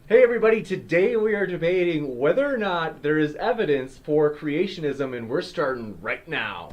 Hey everybody, today we are debating whether or not there is evidence for creationism, and we're starting right now.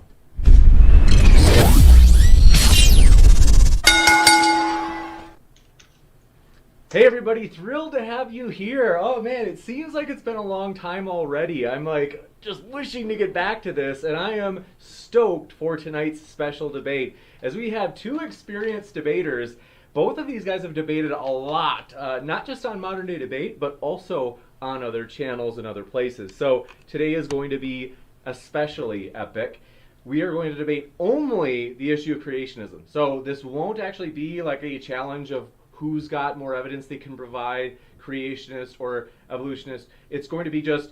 Hey everybody, thrilled to have you here. Oh man, it seems like it's been a long time already. I'm like just wishing to get back to this, and I am stoked for tonight's special debate as we have two experienced debaters. Both of these guys have debated a lot, not just on Modern Day Debate, but also on other channels and other places. So today is going to be especially epic. We are going to debate only the issue of creationism. So this won't actually be like a challenge of who's got more evidence they can provide, creationist or evolutionist. It's going to be just,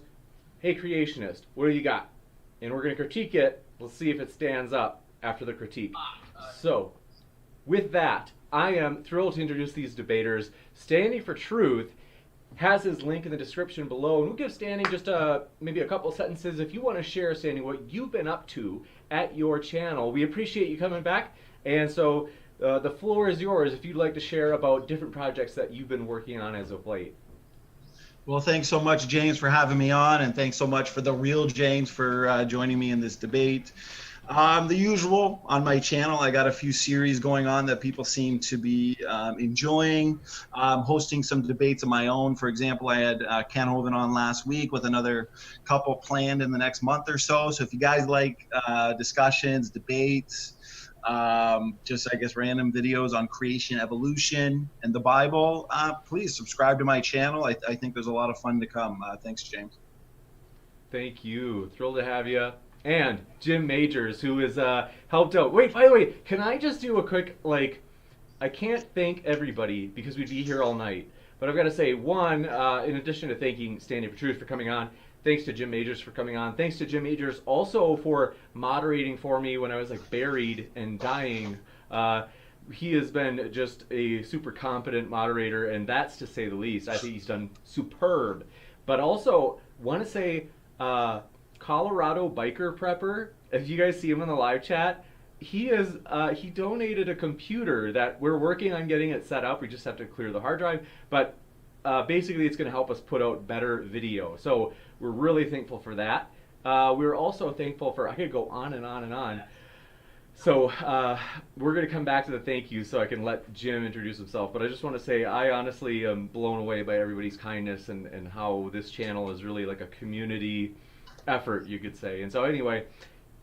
hey, creationist, what do you got? And we're going to critique it. Let's see if it stands up after the critique. So, with that, I am thrilled to introduce these debaters. Standing for Truth has his link in the description below, and we'll give Standing just maybe a couple sentences if you want to share, Standing, what you've been up to at your channel. We appreciate you coming back, and so the floor is yours if you'd like to share about different projects that you've been working on as of late. Well, thanks so much, James, for having me on, and thanks so much for the real James for joining me in this debate. The usual on my channel, I got a few series going on that people seem to be enjoying. Hosting some debates of my own. For example, I had Ken Hovind on last week with another couple planned in the next month or so. So if you guys like discussions, debates, just I guess random videos on creation, evolution, and the Bible, please subscribe to my channel. I think there's a lot of fun to come. Thanks, James. Thank you. Thrilled to have you. And Jim Majors, who has helped out. Wait, by the way, can I just do a quick, I can't thank everybody because we'd be here all night. But I've got to say, one, in addition to thanking Standing for Truth for coming on, thanks to Jim Majors for coming on. Thanks to Jim Majors also for moderating for me when I was buried and dying. He has been just a super competent moderator, and that's to say the least. I think he's done superb. But also, want to say, Colorado Biker Prepper, if you guys see him in the live chat, he donated a computer that we're working on getting it set up. We just have to clear the hard drive, but basically it's going to help us put out better video. So we're really thankful for that. We're also thankful for, I could go on and on and on. So we're going to come back to the thank you so I can let Jim introduce himself. But I just want to say I honestly am blown away by everybody's kindness and how this channel is really like a community effort, you could say. And so anyway,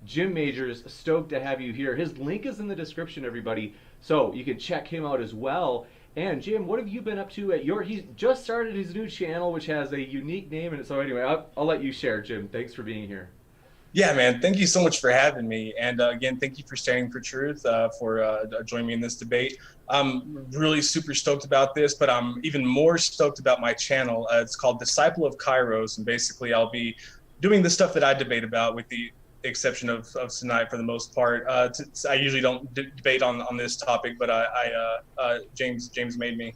Jim Majors, stoked to have you here. His link is in the description, everybody, so you can check him out as well. And Jim, what have you been up to at he's just started his new channel, which has a unique name. And so anyway, I'll let you share, Jim. Thanks for being here. Yeah, man, thank you so much for having me. And again, thank you for Standing for Truth, for joining me in this debate. I'm really super stoked about this, but I'm even more stoked about my channel. It's called Disciple of Kairos, and basically I'll be doing the stuff that I debate about, with the exception of tonight for the most part. I usually don't debate on this topic, but James made me.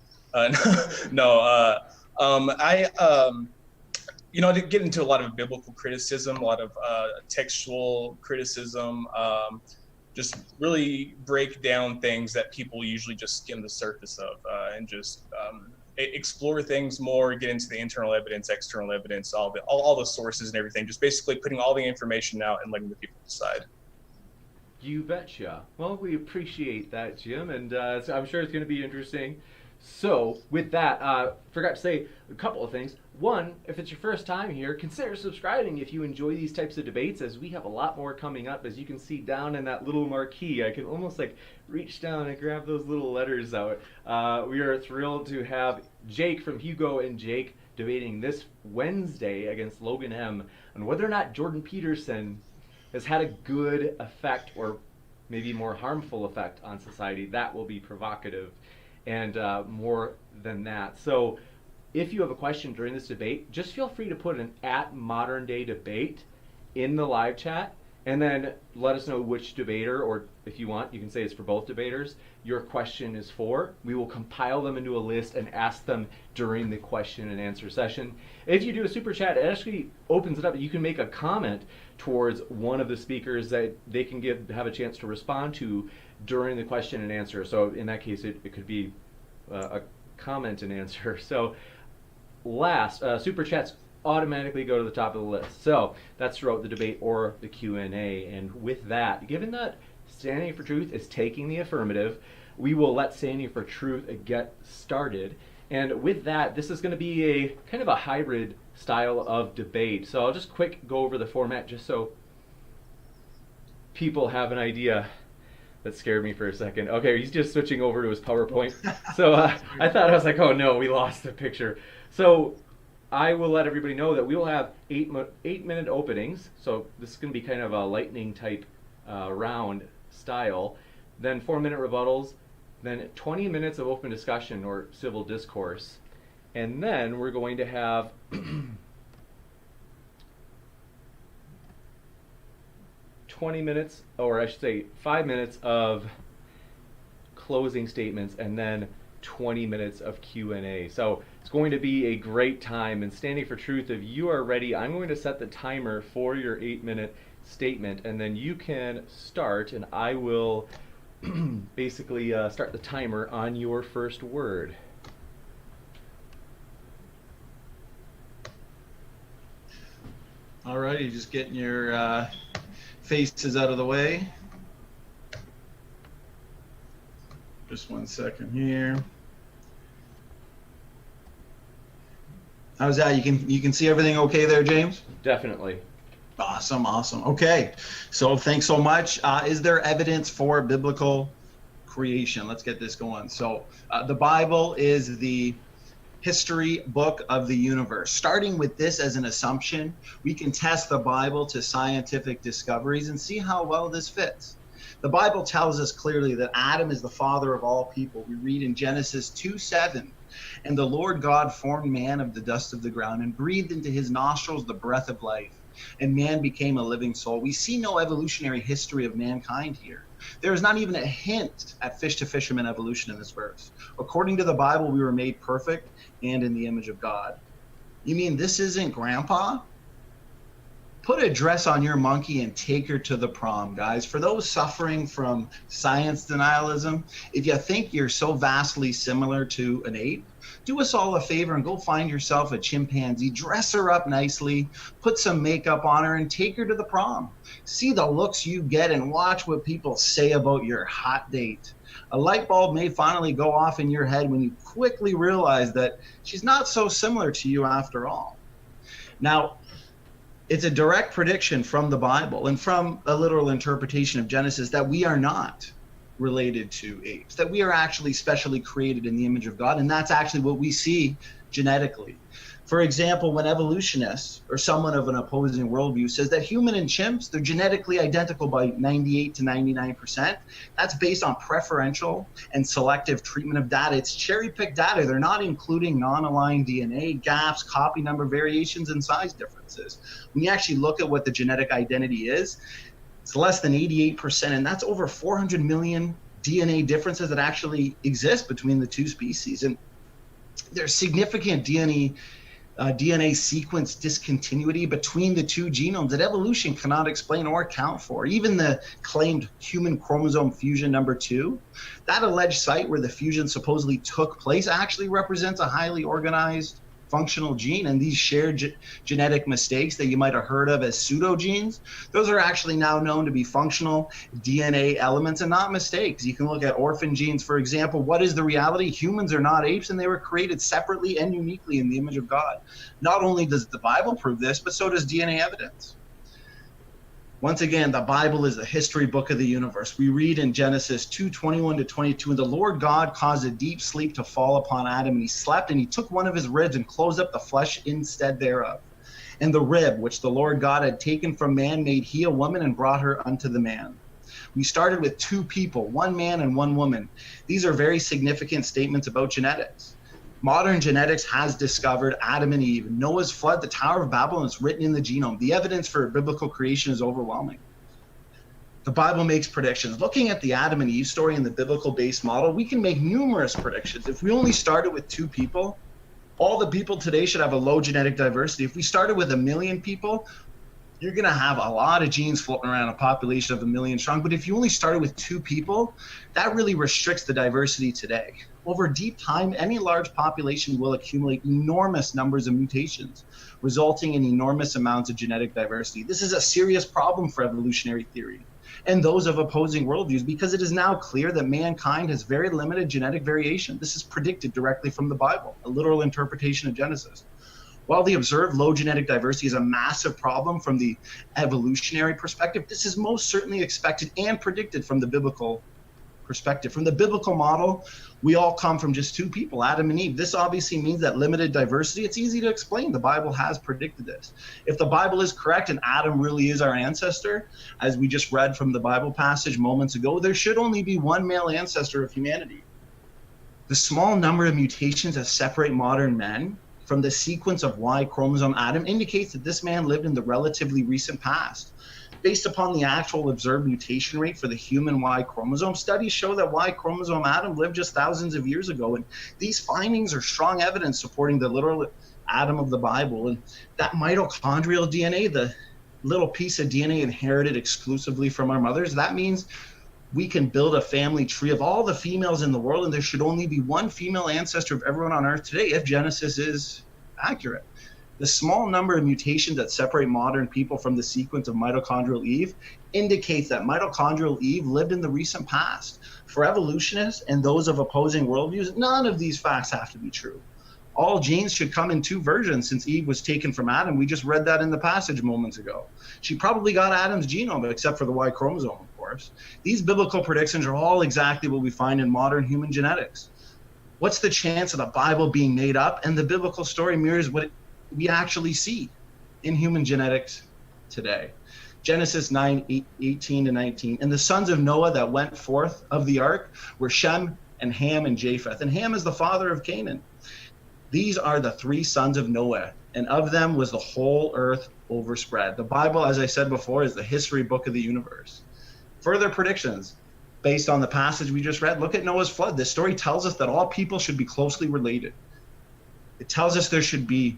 No, I did get into a lot of biblical criticism, a lot of textual criticism, just really break down things that people usually just skim the surface of, and just explore things more, get into the internal evidence, external evidence, all the sources and everything, just basically putting all the information out and letting the people decide. You betcha. Well, we appreciate that, Jim, and so I'm sure it's going to be interesting. So, with that, forgot to say a couple of things. One, if it's your first time here, consider subscribing if you enjoy these types of debates, as we have a lot more coming up. As you can see down in that little marquee, I can almost reach down and grab those little letters out. We are thrilled to have Jake from Hugo and Jake debating this Wednesday against Logan M on whether or not Jordan Peterson has had a good effect, or maybe more harmful effect, on society. That will be provocative. And more than that. So if you have a question during this debate, just feel free to put an @ModernDayDebate in the live chat, and then let us know which debater, or if you want, you can say it's for both debaters, your question is for. We will compile them into a list and ask them during the question and answer session. If you do a super chat, it actually opens it up. You can make a comment towards one of the speakers that they can have a chance to respond to during the question and answer. So in that case, it could be a comment and answer. So last, super chats automatically go to the top of the list. So that's throughout the debate or the Q&A. And with that, given that Standing for Truth is taking the affirmative, we will let Standing for Truth get started. And with that, this is going to be a kind of a hybrid style of debate. So I'll just quick go over the format just so people have an idea. That scared me for a second. Okay, he's just switching over to his PowerPoint. So I thought, I was like, oh no, we lost the picture. So I will let everybody know that we will have 8-minute openings. So this is going to be kind of a lightning type round style. Then 4-minute rebuttals. Then 20 minutes of open discussion or civil discourse. And then we're going to have 20 minutes, or I should say 5 minutes of closing statements, and then 20 minutes of Q&A. So it's going to be a great time. And Standing for Truth, if you are ready, I'm going to set the timer for your 8-minute statement, and then you can start, and I will basically start the timer on your first word. All righty, just getting your faces out of the way. Just 1 second here. How's that? You can see everything okay there, James? Definitely. Awesome. Okay. So thanks so much. Is there evidence for biblical creation? Let's get this going. So the Bible is the history book of the universe. Starting with this as an assumption, we can test the Bible to scientific discoveries and see how well this fits. The Bible tells us clearly that Adam is the father of all people. We read in Genesis 2:7, and the Lord God formed man of the dust of the ground and breathed into his nostrils the breath of life, and man became a living soul. We see no evolutionary history of mankind here. There is not even a hint at fish to fisherman evolution in this verse. According to the Bible, we were made perfect and in the image of God. You mean this isn't grandpa? Put a dress on your monkey and take her to the prom, guys. For those suffering from science denialism, if you think you're so vastly similar to an ape, do us all a favor and go find yourself a chimpanzee, dress her up nicely, put some makeup on her, and take her to the prom. See the looks you get and watch what people say about your hot date. A light bulb may finally go off in your head when you quickly realize that she's not so similar to you after all. Now, it's a direct prediction from the Bible and from a literal interpretation of Genesis that we are not related to apes, that we are actually specially created in the image of God, and that's actually what we see genetically. For example, when evolutionists or someone of an opposing worldview says that human and chimps, they're genetically identical by 98 to 99%, that's based on preferential and selective treatment of data. It's cherry-picked data. They're not including non-aligned DNA, gaps, copy number variations, and size differences. When you actually look at what the genetic identity is, it's less than 88%, and that's over 400 million DNA differences that actually exist between the two species. And there's significant DNA sequence discontinuity between the two genomes that evolution cannot explain or account for. Even the claimed human chromosome fusion number 2, that alleged site where the fusion supposedly took place actually represents a highly organized functional gene, and these shared genetic mistakes that you might have heard of as pseudogenes, those are actually now known to be functional DNA elements and not mistakes. You can look at orphan genes, for example. What is the reality? Humans are not apes, and they were created separately and uniquely in the image of God. Not only does the Bible prove this, but so does DNA evidence. Once again, the Bible is the history book of the universe. We read in Genesis 2:21 to 22, and the Lord God caused a deep sleep to fall upon Adam, and he slept, and he took one of his ribs and closed up the flesh instead thereof. And the rib which the Lord God had taken from man made he a woman and brought her unto the man. We started with 2 people, 1 man and 1 woman. These are very significant statements about genetics. Modern genetics has discovered Adam and Eve, Noah's flood, the Tower of Babel, is written in the genome. The evidence for biblical creation is overwhelming. The Bible makes predictions. Looking at the Adam and Eve story in the biblical-based model, we can make numerous predictions. If we only started with 2 people, all the people today should have a low genetic diversity. If we started with 1 million people, you're going to have a lot of genes floating around a population of 1 million strong. But if you only started with 2 people, that really restricts the diversity today. Over deep time, any large population will accumulate enormous numbers of mutations, resulting in enormous amounts of genetic diversity. This is a serious problem for evolutionary theory and those of opposing worldviews, because it is now clear that mankind has very limited genetic variation. This is predicted directly from the Bible, a literal interpretation of Genesis. While the observed low genetic diversity is a massive problem from the evolutionary perspective, this is most certainly expected and predicted from the biblical perspective. From the biblical model, we all come from just two people, Adam and Eve. This obviously means that limited diversity, it's easy to explain. The Bible has predicted this. If the Bible is correct and Adam really is our ancestor, as we just read from the Bible passage moments ago, there should only be one male ancestor of humanity. The small number of mutations that separate modern men from the sequence of Y chromosome Adam indicates that this man lived in the relatively recent past. Based upon the actual observed mutation rate for the human Y chromosome, studies show that Y chromosome Adam lived just thousands of years ago. And these findings are strong evidence supporting the literal Adam of the Bible. And that mitochondrial DNA, the little piece of DNA inherited exclusively from our mothers, that means we can build a family tree of all the females in the world, and there should only be one female ancestor of everyone on Earth today if Genesis is accurate. The small number of mutations that separate modern people from the sequence of mitochondrial Eve indicates that mitochondrial Eve lived in the recent past. For evolutionists and those of opposing worldviews, none of these facts have to be true. All genes should come in two versions since Eve was taken from Adam. We just read that in the passage moments ago. She probably got Adam's genome, except for the Y chromosome, of course. These biblical predictions are all exactly what we find in modern human genetics. What's the chance of the Bible being made up? And the biblical story mirrors what we actually see in human genetics today. Genesis 9:18-19. And the sons of Noah that went forth of the ark were Shem and Ham and Japheth. And Ham is the father of Canaan. These are the three sons of Noah, and of them was the whole earth overspread. The Bible, as I said before, is the history book of the universe. Further predictions based on the passage we just read. Look at Noah's flood. This story tells us that all people should be closely related. It tells us there should be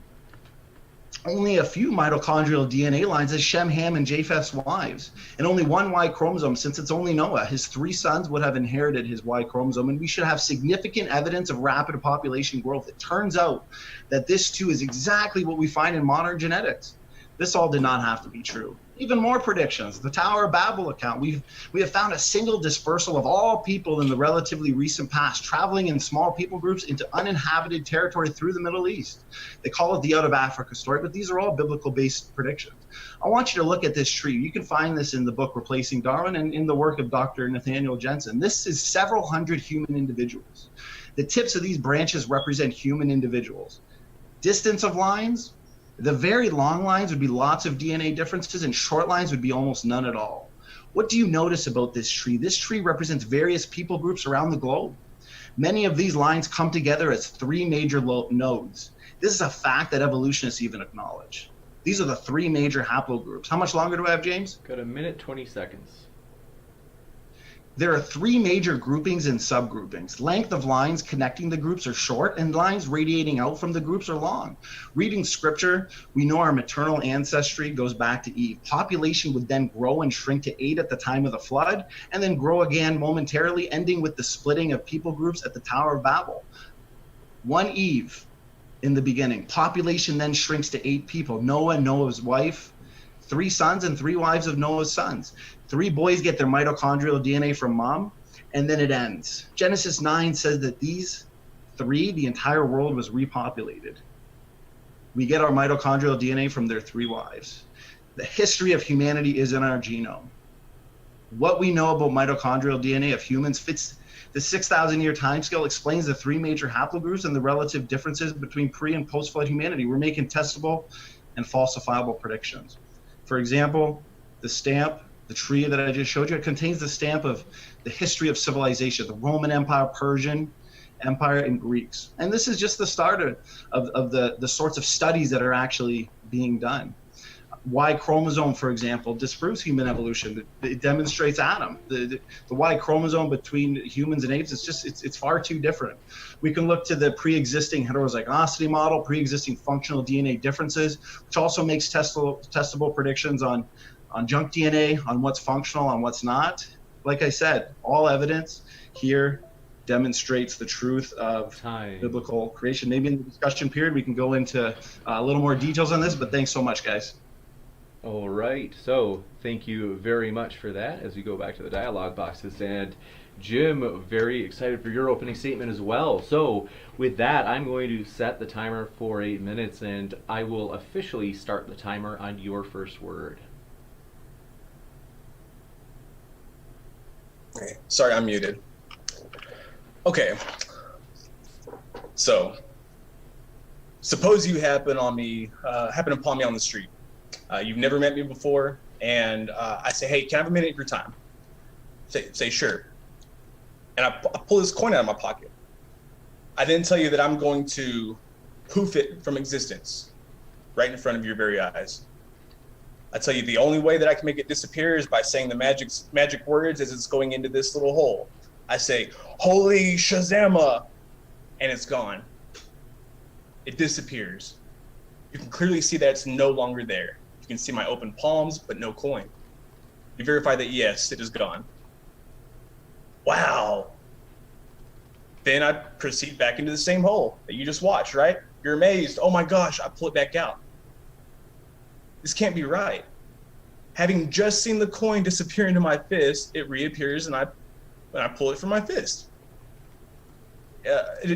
only a few mitochondrial DNA lines as Shem, Ham, and Japheth's wives, and only one Y chromosome since it's only Noah. His three sons would have inherited his Y chromosome, and we should have significant evidence of rapid population growth. It turns out that this too is exactly what we find in modern genetics. This all did not have to be true. Even more predictions. The Tower of Babel account. We have found a single dispersal of all people in the relatively recent past, traveling in small people groups into uninhabited territory through the Middle East. They call it the Out of Africa story, but these are all biblical-based predictions. I want you to look at this tree. You can find this in the book Replacing Darwin and in the work of Dr. Nathaniel Jensen. This is several hundred human individuals. The tips of these branches represent human individuals. Distance of lines, the very long lines would be lots of DNA differences, and short lines would be almost none at all. What do you notice about this tree? This tree represents various people groups around the globe. Many of these lines come together as three major nodes. This is a fact that evolutionists even acknowledge. These are the three major haplogroups. How much longer do I have, James? Got a minute, 20 seconds. There are three major groupings and subgroupings. Length of lines connecting the groups are short, and lines radiating out from the groups are long. Reading scripture, we know our maternal ancestry goes back to Eve. Population would then grow and shrink to 8 at the time of the flood, and then grow again momentarily, ending with the splitting of people groups at the Tower of Babel. One Eve in the beginning. Population then shrinks to 8 people. Noah, Noah's wife, 3 sons, and 3 wives of Noah's sons. 3 boys get their mitochondrial DNA from mom, and then it ends. Genesis 9 says that these 3, the entire world was repopulated. We get our mitochondrial DNA from their 3 wives. The history of humanity is in our genome. What we know about mitochondrial DNA of humans fits the 6,000-year timescale, explains the 3 major haplogroups and the relative differences between pre- and post-flood humanity. We're making testable and falsifiable predictions. For example, the stamp, the tree that I just showed you, it contains the stamp of the history of civilization, the Roman Empire, Persian Empire, and Greeks. And this is just the start of the sorts of studies that are actually being done. Y chromosome, for example, disproves human evolution. It demonstrates Adam. The Y chromosome between humans and apes, it's far too different. We can look to the pre-existing heterozygosity model, pre-existing functional DNA differences, which also makes testable predictions on junk DNA, on what's functional, on what's not. Like I said, all evidence here demonstrates the truth of Time. biblical creation. Maybe in the discussion period we can go into a little more details on this, but thanks so much, guys. All right. So thank you very much for that as we go back to the dialogue boxes. And Jim, very excited for your opening statement as well. So with that, I'm going to set the timer for 8 minutes, and I will officially start the timer on your first word. Okay. Sorry, I'm muted. Okay. So, suppose you happen upon me on the street. You've never met me before, and I say, "Hey, can I have a minute of your time?" Say sure. And I pull this coin out of my pocket. I then tell you that I'm going to poof it from existence, right in front of your very eyes. I tell you the only way that I can make it disappear is by saying the magic words as it's going into this little hole. I say, "Holy Shazama," and it's gone. It disappears. You can clearly see that it's no longer there. You can see my open palms, but no coin. You verify that, yes, it is gone. Wow. Then I proceed back into the same hole that you just watched, right? You're amazed. Oh my gosh, I pull it back out. This can't be right. Having just seen the coin disappear into my fist, it reappears and I pull it from my fist.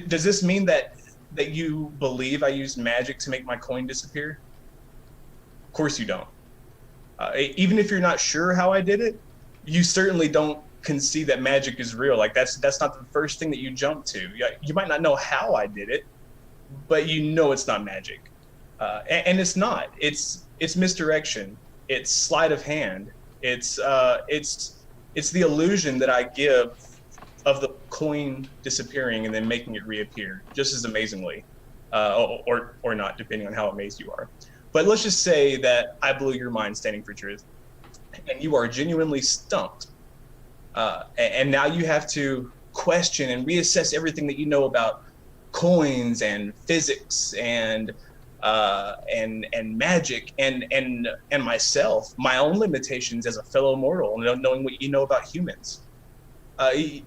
Does this mean that you believe I used magic to make my coin disappear? Of course you don't. Even if you're not sure how I did it, you certainly don't concede that magic is real. Like that's not the first thing that you jump to. You might not know how I did it, but you know it's not magic. And it's not. It's misdirection. It's sleight of hand. It's the illusion that I give of the coin disappearing and then making it reappear just as amazingly, or not, depending on how amazed you are. But let's just say that I blew your mind standing for truth, and you are genuinely stumped. And now you have to question and reassess everything that you know about coins and physics and magic and myself, my own limitations as a fellow mortal, knowing what you know about humans.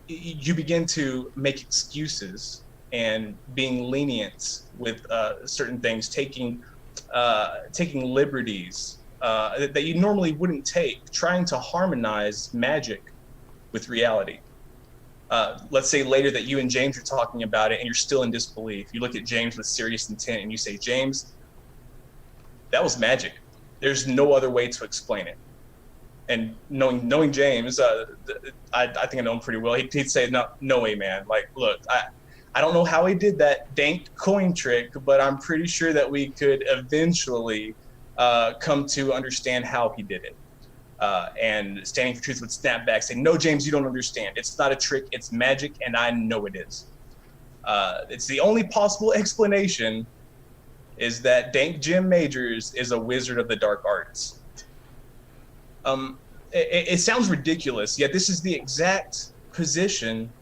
You begin to make excuses and being lenient with certain things, taking liberties that you normally wouldn't take, trying to harmonize magic with reality. Let's say later that you and James are talking about it and you're still in disbelief. You look at James with serious intent and you say, "James, that was magic. There's no other way to explain it." And knowing James, I think I know him pretty well. He'd say, no way, man. Like, look, I don't know how he did that dank coin trick, but I'm pretty sure that we could eventually come to understand how he did it. And Standing for Truth would snap back, say, "No, James, you don't understand. It's not a trick. It's magic, and I know it is. It's the only possible explanation is that Dank Jim Majors is a wizard of the dark arts." It sounds ridiculous, yet this is the exact position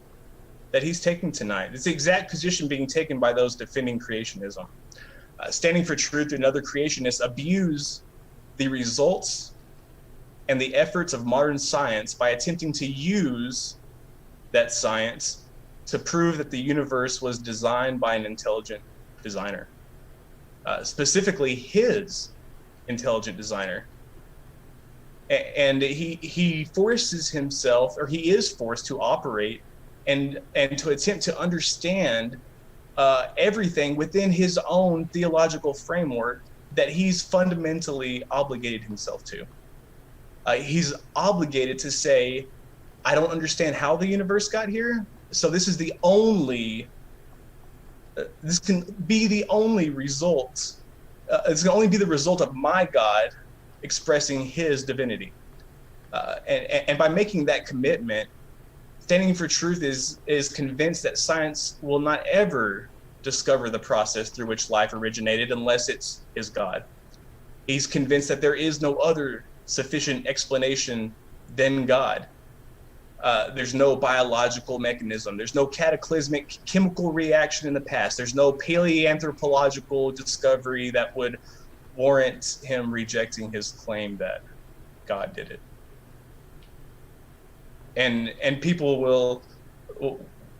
that he's taking tonight. It's the exact position being taken by those defending creationism. Standing for Truth and other creationists abuse the results and the efforts of modern science by attempting to use that science to prove that the universe was designed by an intelligent designer, specifically his intelligent designer. And he forces himself, or he is forced to operate and to attempt to understand everything within his own theological framework that he's fundamentally obligated himself to. He's obligated to say, "I don't understand how the universe got here, so this is the only, this can be the only result, it's going to only be the result of my God expressing his divinity." And by making that commitment, Standing for Truth is convinced that science will not ever discover the process through which life originated unless it's his God. He's convinced that there is no other sufficient explanation than God. There's no biological mechanism. There's no cataclysmic chemical reaction in the past. There's no paleoanthropological discovery that would warrant him rejecting his claim that God did it. And people will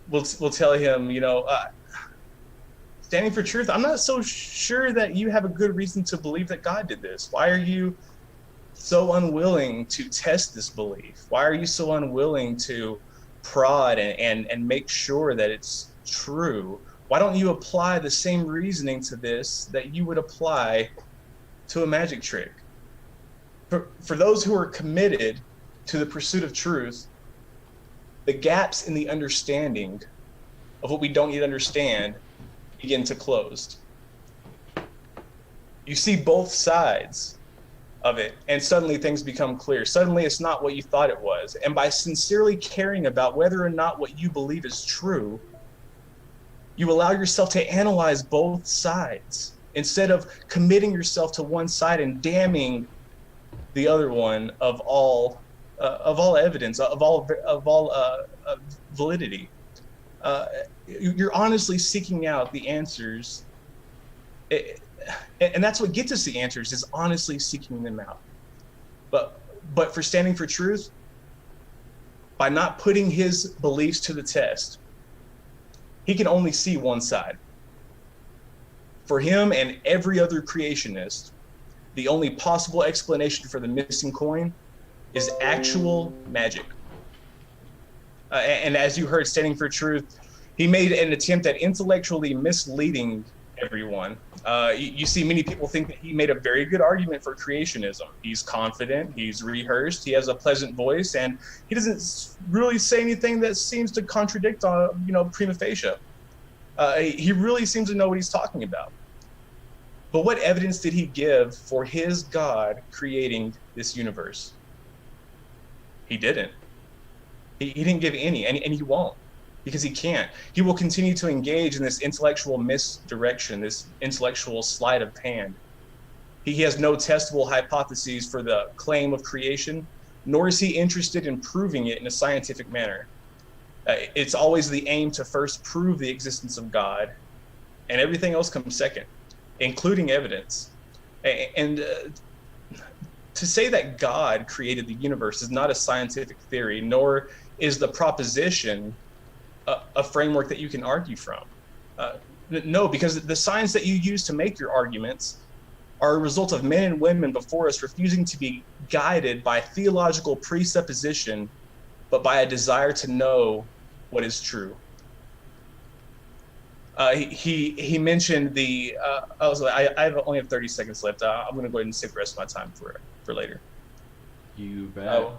we'll tell him, standing for truth, I'm not so sure that you have a good reason to believe that God did this. Why are you so unwilling to test this belief? Why are you so unwilling to prod and make sure that it's true? Why don't you apply the same reasoning to this that you would apply to a magic trick? For those who are committed to the pursuit of truth, the gaps in the understanding of what we don't yet understand begin to close. You see both sides of it, and suddenly things become clear. Suddenly it's not what you thought it was. And by sincerely caring about whether or not what you believe is true, you allow yourself to analyze both sides instead of committing yourself to one side and damning the other one of all evidence, of all validity. You're honestly seeking out the answers, and that's what gets us the answers, is honestly seeking them out. But for standing for truth, by not putting his beliefs to the test, he can only see one side. For him and every other creationist, the only possible explanation for the missing coin is actual magic. And as you heard, standing for truth, he made an attempt at intellectually misleading everyone. You see, many people think that he made a very good argument for creationism. He's confident, he's rehearsed, he has a pleasant voice, and he doesn't really say anything that seems to contradict, prima facie. He really seems to know what he's talking about. But what evidence did he give for his God creating this universe? He didn't. He didn't give any, and he won't, because he can't. He will continue to engage in this intellectual misdirection, this intellectual sleight of hand. He has no testable hypotheses for the claim of creation, nor is he interested in proving it in a scientific manner. It's always the aim to first prove the existence of God, and everything else comes second, including evidence. And to say that God created the universe is not a scientific theory, nor is the proposition a framework that you can argue from. No, because the science that you use to make your arguments are a result of men and women before us refusing to be guided by theological presupposition, but by a desire to know what is true. He mentioned the. I only have 30 seconds left. I'm going to go ahead and save the rest of my time for later. You bet.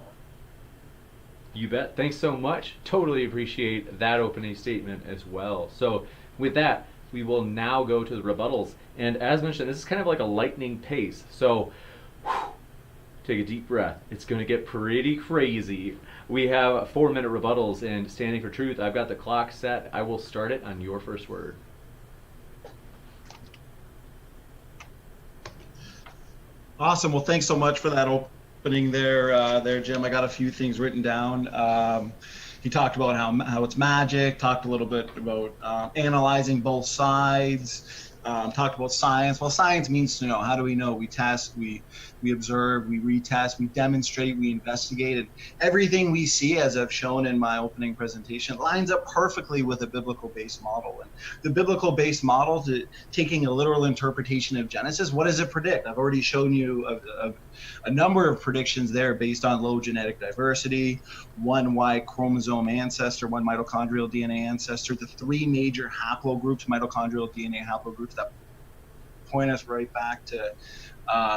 You bet. Thanks so much. Totally appreciate that opening statement as well. So with that, we will now go to the rebuttals. And as mentioned, this is kind of like a lightning pace. So take a deep breath. It's going to get pretty crazy. We have 4-minute rebuttals, and standing for truth, I've got the clock set. I will start it on your first word. Awesome. Well, thanks so much for that opening there, Jim. I got a few things written down. He talked about how it's magic, talked a little bit about analyzing both sides, talked about science. Well, science means to know. How do we know? We test, we observe, we retest, we demonstrate, we investigate, and everything we see, as I've shown in my opening presentation, lines up perfectly with a biblical-based model. And the biblical-based model, taking a literal interpretation of Genesis, what does it predict? I've already shown you a number of predictions there based on low genetic diversity, one Y chromosome ancestor, one mitochondrial DNA ancestor, the 3 major haplogroups, mitochondrial DNA haplogroups that point us right back to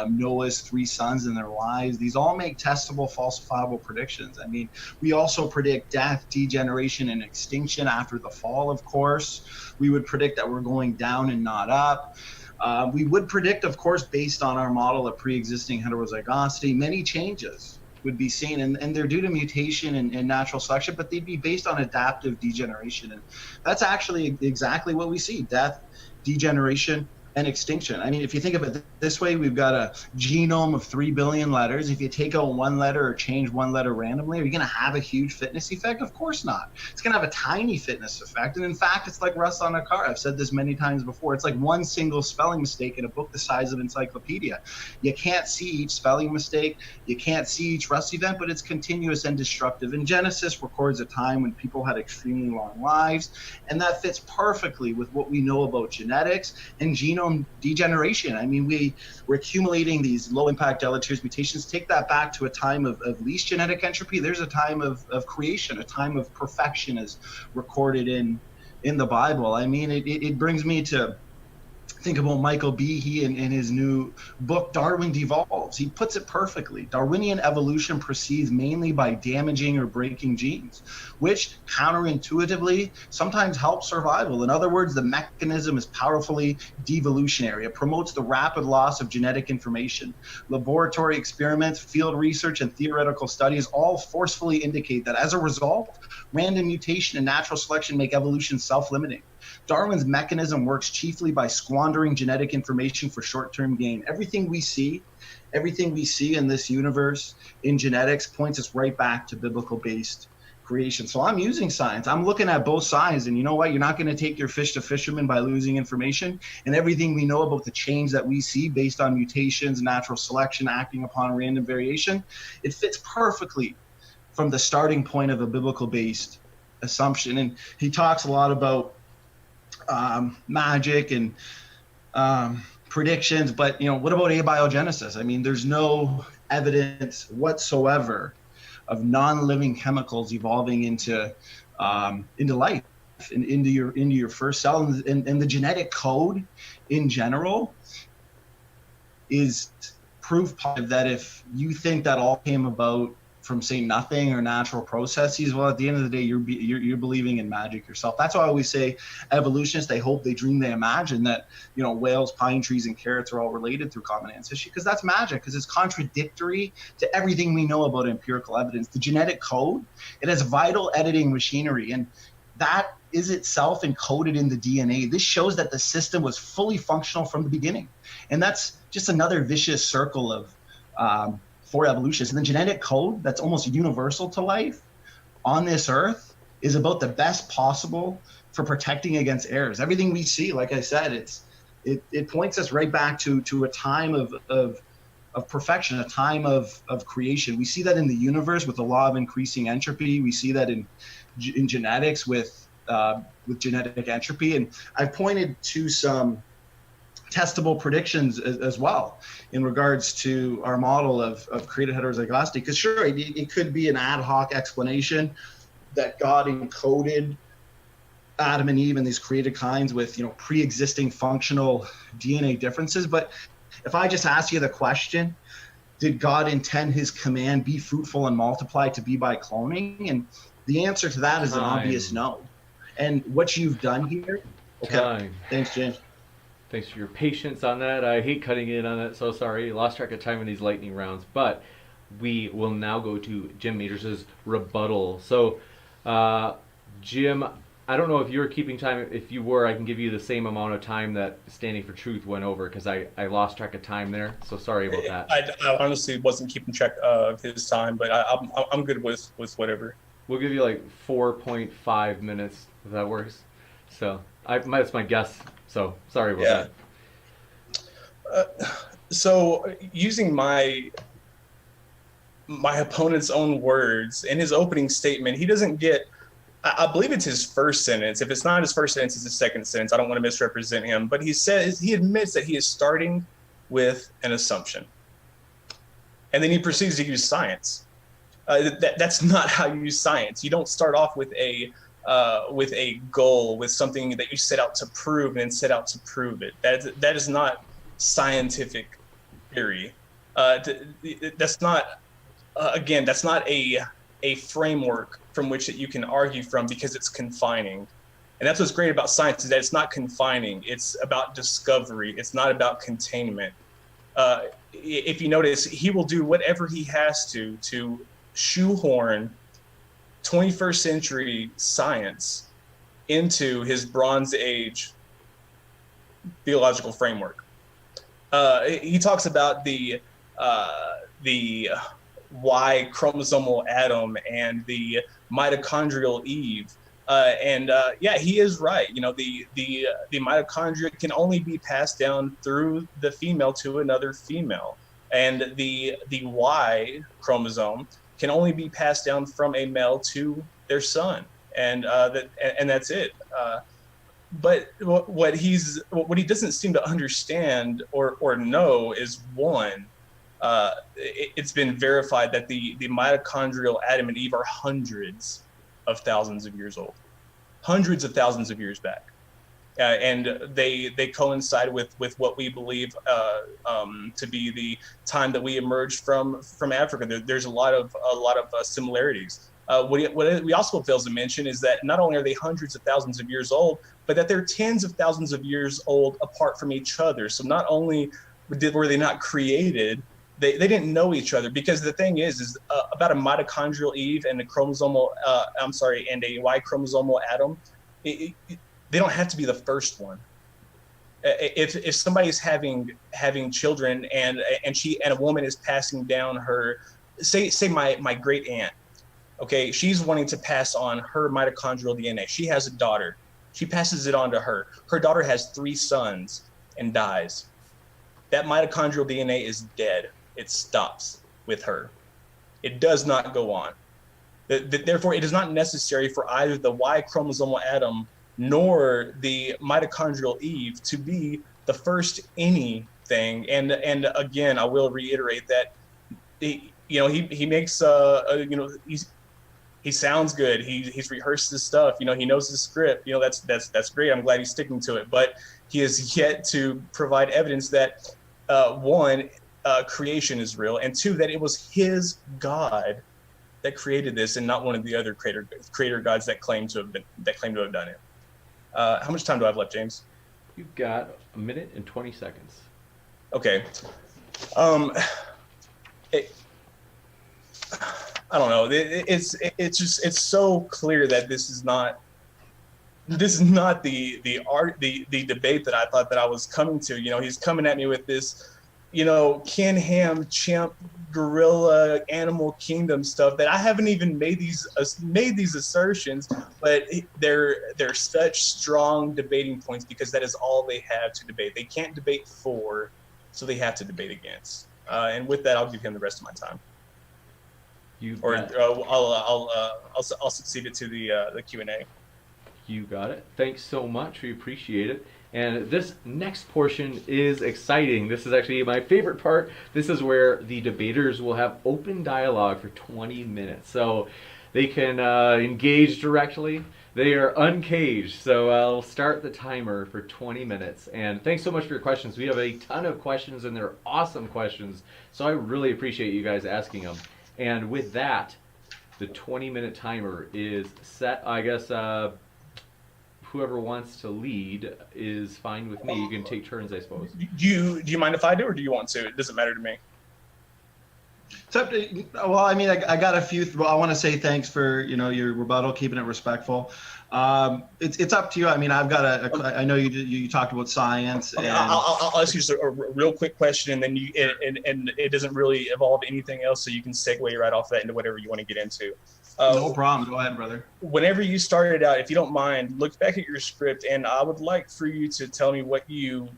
Noah's 3 sons and their lives. These all make testable, falsifiable predictions. I mean, we also predict death, degeneration, and extinction after the fall, of course. We would predict that we're going down and not up. We would predict, of course, based on our model of pre-existing heterozygosity, many changes would be seen, and they're due to mutation and natural selection, but they'd be based on adaptive degeneration. And that's actually exactly what we see: death, degeneration, and extinction. I mean, if you think of it this way, we've got a genome of 3 billion letters. If you take out one letter or change one letter randomly, are you going to have a huge fitness effect? Of course not. It's going to have a tiny fitness effect. And in fact, it's like rust on a car. I've said this many times before. It's like one single spelling mistake in a book the size of an encyclopedia. You can't see each spelling mistake. You can't see each rust event, but it's continuous and destructive. And Genesis records a time when people had extremely long lives, and that fits perfectly with what we know about genetics and genome degeneration. I mean, we're accumulating these low impact deleterious mutations. Take that back to a time of least genetic entropy. There's a time of creation, a time of perfection as recorded in the Bible. I mean, it brings me to think about Michael Behe in his new book, Darwin Devolves. He puts it perfectly. Darwinian evolution proceeds mainly by damaging or breaking genes, which counterintuitively sometimes help survival. In other words, the mechanism is powerfully devolutionary. It promotes the rapid loss of genetic information. Laboratory experiments, field research, and theoretical studies all forcefully indicate that as a result, random mutation and natural selection make evolution self-limiting. Darwin's mechanism works chiefly by squandering genetic information for short-term gain. Everything we see in this universe in genetics points us right back to biblical-based creation. So I'm using science. I'm looking at both sides, and you know what? You're not going to take your fish to fisherman by losing information. And everything we know about the change that we see based on mutations, natural selection, acting upon random variation, it fits perfectly from the starting point of a biblical-based assumption. And he talks a lot about magic and predictions, but what about abiogenesis? I mean, there's no evidence whatsoever of non-living chemicals evolving into life, into your first cell, and the genetic code in general is proof positive that if you think that all came about from, say, nothing or natural processes, well, at the end of the day, you're believing in magic yourself. That's why I always say evolutionists, they hope, they dream, they imagine that whales, pine trees, and carrots are all related through common ancestry, because that's magic, because it's contradictory to everything we know about empirical evidence. The genetic code, it has vital editing machinery, and that is itself encoded in the DNA. This shows that the system was fully functional from the beginning, and that's just another vicious circle of for evolutionists. And the genetic code that's almost universal to life on this earth is about the best possible for protecting against errors. Everything we see, like I said, it points us right back to a time of perfection, a time of creation. We see that in the universe with the law of increasing entropy. We see that in genetics with genetic entropy. And I've pointed to some testable predictions as well in regards to our model of created heterozygosity, because sure, it could be an ad hoc explanation that God encoded Adam and Eve and these created kinds with pre-existing functional DNA differences. But if I just ask you the question, did God intend his command, be fruitful and multiply, to be by cloning? And the answer to that is an obvious no. And what you've done here, okay. Thanks, James. Thanks for your patience on that. I hate cutting in on that, so sorry. Lost track of time in these lightning rounds. But we will now go to Jim Majors' rebuttal. So, Jim, I don't know if you were keeping time. If you were, I can give you the same amount of time that Standing for Truth went over, because I lost track of time there. So sorry about that. I honestly wasn't keeping track of his time, but I'm good with whatever. We'll give you like 4.5 minutes, if that works. So that's my guess. So sorry about that. So using my opponent's own words in his opening statement, he doesn't get, I believe it's his first sentence. If it's not his first sentence, it's his second sentence. I don't want to misrepresent him, but he admits that he is starting with an assumption, and then he proceeds to use science. That's not how you use science. You don't start off with a goal, with something that you set out to prove and then set out to prove it. That is not scientific theory. That's not that's not a framework from which that you can argue from, because it's confining. And that's what's great about science, is that it's not confining. It's about discovery. It's not about containment. If you notice, he will do whatever he has to shoehorn 21st century science into his Bronze Age theological framework. He talks about the Y chromosomal Adam and the mitochondrial Eve. Yeah, he is right. You know, the mitochondria can only be passed down through the female to another female, and the Y chromosome can only be passed down from a male to their son, and that's it. But what he doesn't seem to understand or know is, one, it's been verified that the mitochondrial Adam and Eve are hundreds of thousands of years old, hundreds of thousands of years back, and they coincide with what we believe to be the time that we emerged from Africa. There's a lot of similarities. What we also fails to mention is that not only are they hundreds of thousands of years old, but that they're tens of thousands of years old apart from each other. So not only were they not created, they didn't know each other, because the thing is about a mitochondrial Eve and a and a Y chromosomal Adam, they don't have to be the first one. If somebody's having children and a woman is passing down her, say my great aunt, okay, she's wanting to pass on her mitochondrial DNA. She has a daughter. She passes it on to her. Her daughter has 3 sons and dies. That mitochondrial DNA is dead. It stops with her. It does not go on. Therefore, it is not necessary for either the Y chromosomal Adam nor the mitochondrial Eve to be the first anything. And again, I will reiterate that he makes he sounds good. He's rehearsed his stuff. You know, he knows his script. You know, that's great. I'm glad he's sticking to it. But he has yet to provide evidence that one, creation is real, and 2, that it was his God that created this, and not one of the other creator gods that claim to have done it. How much time do I have left, James? You've got 1 minute and 20 seconds. Okay. I don't know. It's so clear that this is not the debate that I thought that I was coming to. You know, he's coming at me with this, you know, Ken Ham chimp gorilla animal kingdom stuff that I haven't even made these assertions, but they're such strong debating points because that is all they have to debate. They can't debate for, so they have to debate against. And with that, I'll give him the rest of my time. I'll succeed it to the Q&A. You got it. Thanks so much. We appreciate it. And this next portion is exciting. This is actually my favorite part. This is where the debaters will have open dialogue for 20 minutes. So they can engage directly. They are uncaged. So I'll start the timer for 20 minutes. And thanks so much for your questions. We have a ton of questions, and they're awesome questions. So I really appreciate you guys asking them. And with that, the 20-minute timer is set. I guess whoever wants to lead is fine with me. You can take turns, I suppose. Do you mind if I do, or do you want to? It doesn't matter to me. Well, I mean, I got a few. I want to say thanks for your rebuttal, keeping it respectful. It's up to you. I mean, I've got I know you talked about science. Okay, and I'll ask you just a real quick question, and then and it doesn't really involve anything else, so you can segue right off that into whatever you want to get into. No problem. Go ahead, brother. Whenever you started out, if you don't mind, look back at your script, and I would like for you to tell me when you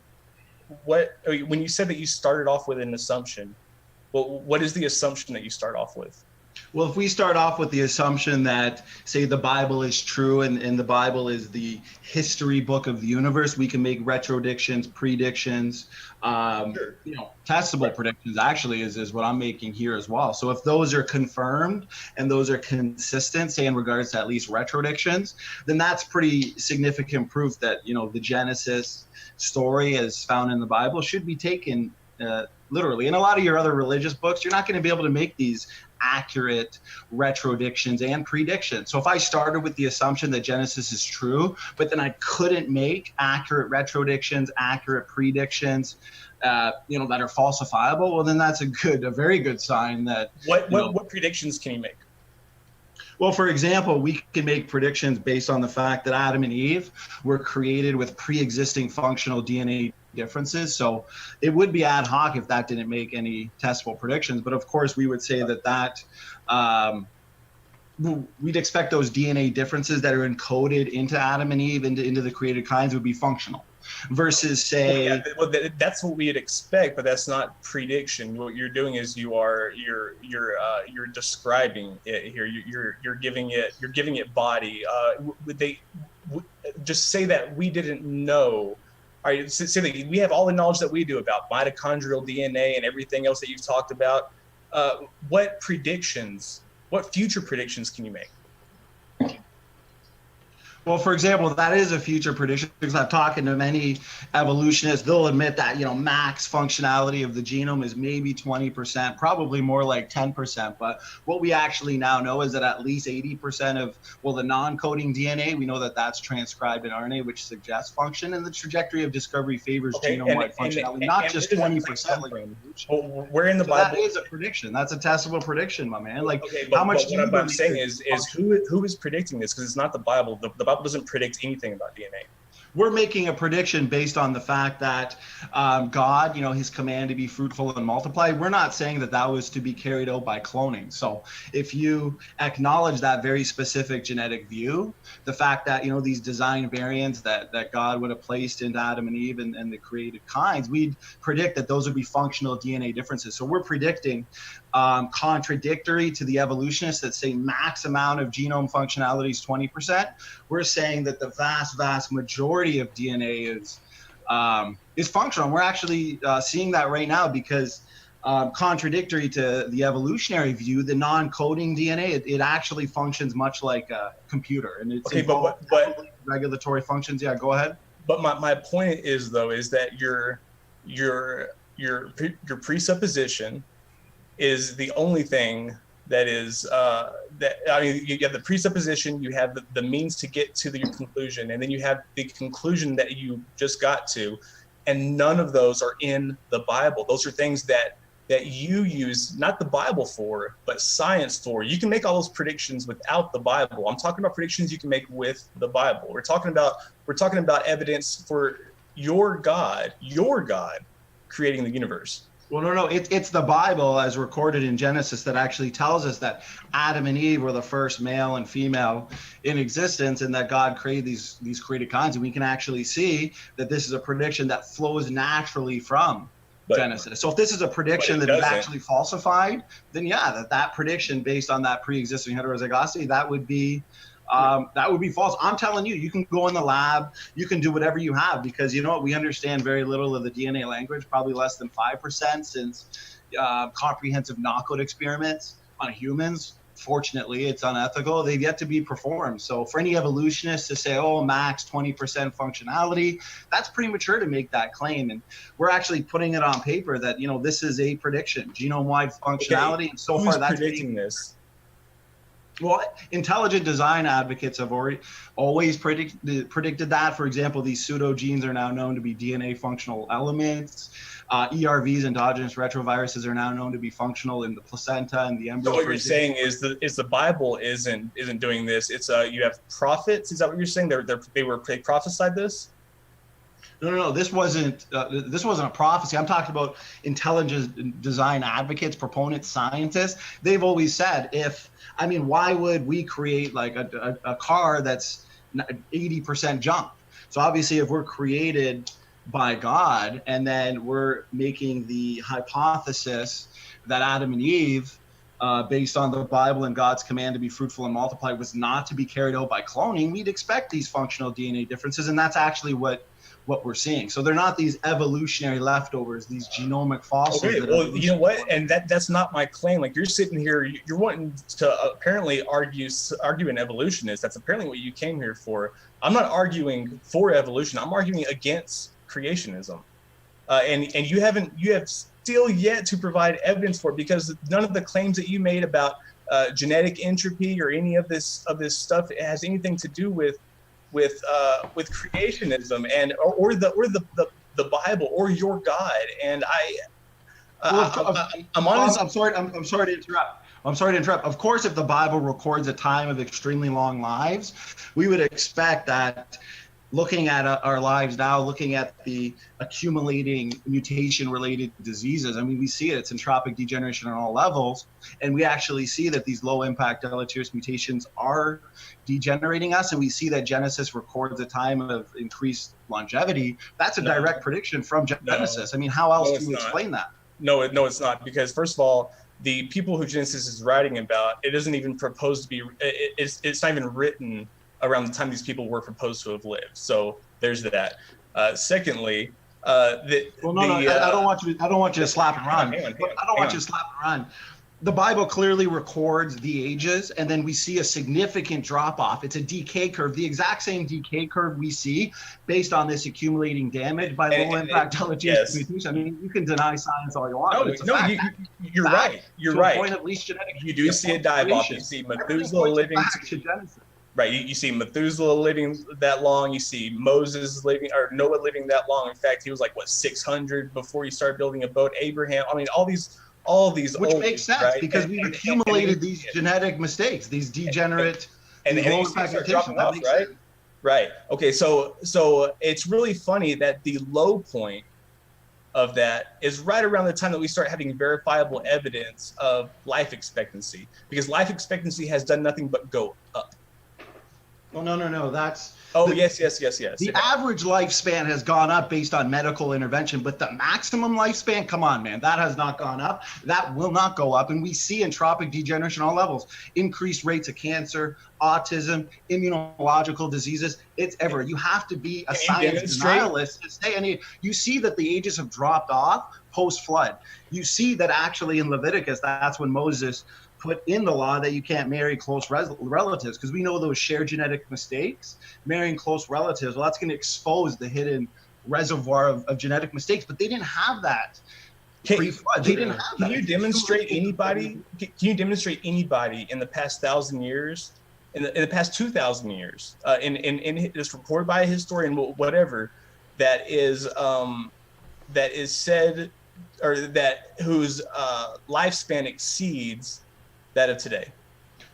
said that you started off with an assumption. Well, what is the assumption that you start off with? Well, if we start off with the assumption that, say, the Bible is true and the Bible is the history book of the universe, we can make retrodictions, predictions, Sure. Testable predictions actually is what I'm making here as well. So if those are confirmed and those are consistent, say in regards to at least retrodictions, then that's pretty significant proof that, the Genesis story as found in the Bible should be taken literally. In a lot of your other religious books, you're not going to be able to make these accurate retrodictions and predictions. So if I started with the assumption that Genesis is true, but then I couldn't make accurate retrodictions, accurate predictions, that are falsifiable, well, then that's a very good sign that. What predictions can you make? Well, for example, we can make predictions based on the fact that Adam and Eve were created with pre-existing functional DNA differences. So it would be ad hoc if that didn't make any testable predictions. But of course, we would say that we'd expect those DNA differences that are encoded into Adam and Eve, into the created kinds, would be functional. Versus, say, that's what we'd expect, but that's not prediction. What you're doing is you're describing it here. You're giving it body. Just say that we didn't know. All right, say that we have all the knowledge that we do about mitochondrial DNA and everything else that you've talked about. What future predictions can you make? Well, for example, that is a future prediction, because I've talked to many evolutionists. They'll admit that, max functionality of the genome is maybe 20%, probably more like 10%. But what we actually now know is that at least 80% of, the non-coding DNA, we know that that's transcribed in RNA, which suggests function, and the trajectory of discovery favors genome-wide functionality, not just 20% like evolution. Well, where in the Bible? That is a prediction. That's a testable prediction, my man. Like, okay, how much? What I'm saying is who is predicting this? Because it's not the Bible. The Bible doesn't predict anything about DNA. We're making a prediction based on the fact that God, his command to be fruitful and multiply, we're not saying that was to be carried out by cloning. So if you acknowledge that very specific genetic view, the fact that, these design variants that God would have placed into Adam and Eve and the created kinds, we'd predict that those would be functional DNA differences. So we're predicting, contradictory to the evolutionists that say max amount of genome functionality is 20%. We're saying that the vast majority of DNA is functional. We're actually seeing that right now, because contradictory to the evolutionary view, the non-coding DNA, it actually functions much like a computer, and it's but regulatory functions. Yeah, go ahead. But my point is that your presupposition is the only thing that is you have the presupposition, you have the means to get to your conclusion, and then you have the conclusion that you just got to, and none of those are in the Bible. Those are things that you use not the Bible for, but science for. You can make all those predictions without the Bible. I'm talking about predictions you can make with the Bible. We're talking about evidence for your God creating the universe. Well, no, it's the Bible as recorded in Genesis that actually tells us that Adam and Eve were the first male and female in existence, and that God created these created kinds. And we can actually see that this is a prediction that flows naturally from Genesis. So if this is a prediction that is actually falsified, then yeah, that prediction based on that pre-existing heterozygosity, that would be false. I'm telling you, you can go in the lab, you can do whatever you have, because you know what, we understand very little of the DNA language, probably less than 5%, since comprehensive knockout experiments on humans, fortunately, it's unethical, they've yet to be performed. So for any evolutionist to say, max 20% functionality, that's premature to make that claim. And we're actually putting it on paper that, this is a prediction, genome-wide functionality. Okay. And so far that's predicting this. Well, intelligent design advocates have always predicted that. For example, these pseudogenes are now known to be DNA functional elements. ERVs, endogenous retroviruses, are now known to be functional in the placenta and the embryo. So what you're saying is the Bible isn't doing this. It's you have prophets. Is that what you're saying? They prophesied this? No. This wasn't a prophecy. I'm talking about intelligent design advocates, proponents, scientists. They've always said, why would we create like a car that's 80% junk? So obviously, if we're created by God, and then we're making the hypothesis that Adam and Eve, based on the Bible and God's command to be fruitful and multiply, was not to be carried out by cloning, we'd expect these functional DNA differences, and that's actually what we're seeing. So they're not these evolutionary leftovers, these genomic fossils. Okay, well, you know what? And that's not my claim. Like, you're sitting here, you're wanting to apparently argue an evolutionist. That's apparently what you came here for. I'm not arguing for evolution. I'm arguing against creationism, and you have still yet to provide evidence for it, because none of the claims that you made about genetic entropy or any of this stuff has anything to do with creationism or the Bible or your God. And I'm honest. I'm sorry to interrupt. I'm sorry to interrupt. Of course, if the Bible records a time of extremely long lives, we would expect that looking at our lives now, looking at the accumulating mutation-related diseases, I mean, we see it. It's entropic degeneration on all levels. And we actually see that these low-impact deleterious mutations are degenerating us. And we see that Genesis records a time of increased longevity. That's a direct prediction from Genesis. I mean, how else do you explain that? No, it's not. Because first of all, the people who Genesis is writing about, it isn't even proposed to be, it's not even written around the time these people were proposed to have lived. So there's that. Secondly, I don't want you to slap and run. I don't want you to slap and run. The Bible clearly records the ages, and then we see a significant drop off. It's a decay curve, the exact same decay curve we see based on this accumulating damage by low impact deleterious mutation. I mean, you can deny science all you want. You're right. You're right. Point of least genetic. You do see a dive off. You see Methuselah living to Genesis. Right, you see Methuselah living that long. You see Moses living, or Noah living that long. In fact, he was like 600 before he started building a boat. Abraham. I mean, all these, which makes sense, right? Because we've accumulated these genetic mistakes, these degenerate, and you start dropping off, right? Sense. Right. Okay. So it's really funny that the low point of that is right around the time that we start having verifiable evidence of life expectancy, because life expectancy has done nothing but go up. Well, no. That's yes. The average lifespan has gone up based on medical intervention, but the maximum lifespan, come on, man, that has not gone up. That will not go up. And we see entropic degeneration on all levels, increased rates of cancer, autism, immunological diseases. It's everywhere. You have to be a science denialist to say any. You see that the ages have dropped off post-flood. You see that actually in Leviticus, that's when Moses put in the law that you can't marry close relatives, because we know those shared genetic mistakes, marrying close relatives, well, that's going to expose the hidden reservoir of genetic mistakes, but they didn't have that pre-flood. They didn't have that. Can you demonstrate anybody in the past 1,000 years, in the past 2,000 years, in it's reported by a historian, whatever, that is said, or that whose lifespan exceeds that of today?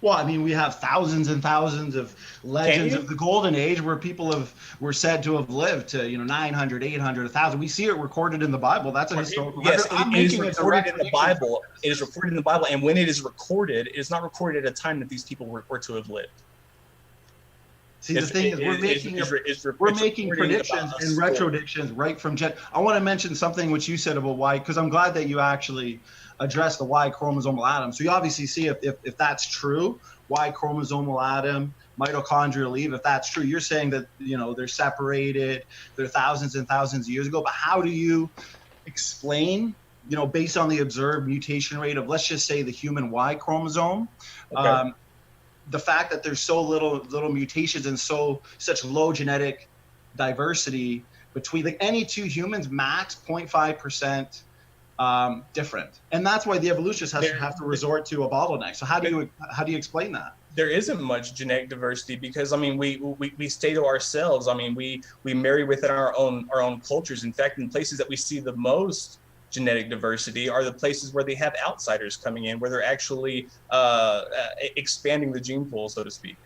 Well, I mean, we have thousands and thousands of legends of the golden age where people were said to have lived to 900, 800, 1,000. We see it recorded in the Bible. That's a historical record. It is recorded in the Bible. It is recorded in the Bible, and when it is recorded, it is not recorded at a time that these people were to have lived. See, the thing is, we're making predictions and retrodictions right from I want to mention something which you said about why, because I'm glad that you actually addressed the Y chromosomal atom. So you obviously see if that's true, Y chromosomal atom, mitochondrial Eve, if that's true, you're saying that they're separated, they're thousands and thousands of years ago. But how do you explain, based on the observed mutation rate of, let's just say, the human Y chromosome? Okay. The fact that there's so little mutations and such low genetic diversity between any two humans, max 0.5% different, and that's why the evolutionists have to resort to a bottleneck. So how do you explain that? There isn't much genetic diversity because we stay to ourselves. I mean, we marry within our own cultures. In fact, in places that we see the most genetic diversity are the places where they have outsiders coming in, where they're actually expanding the gene pool, so to speak.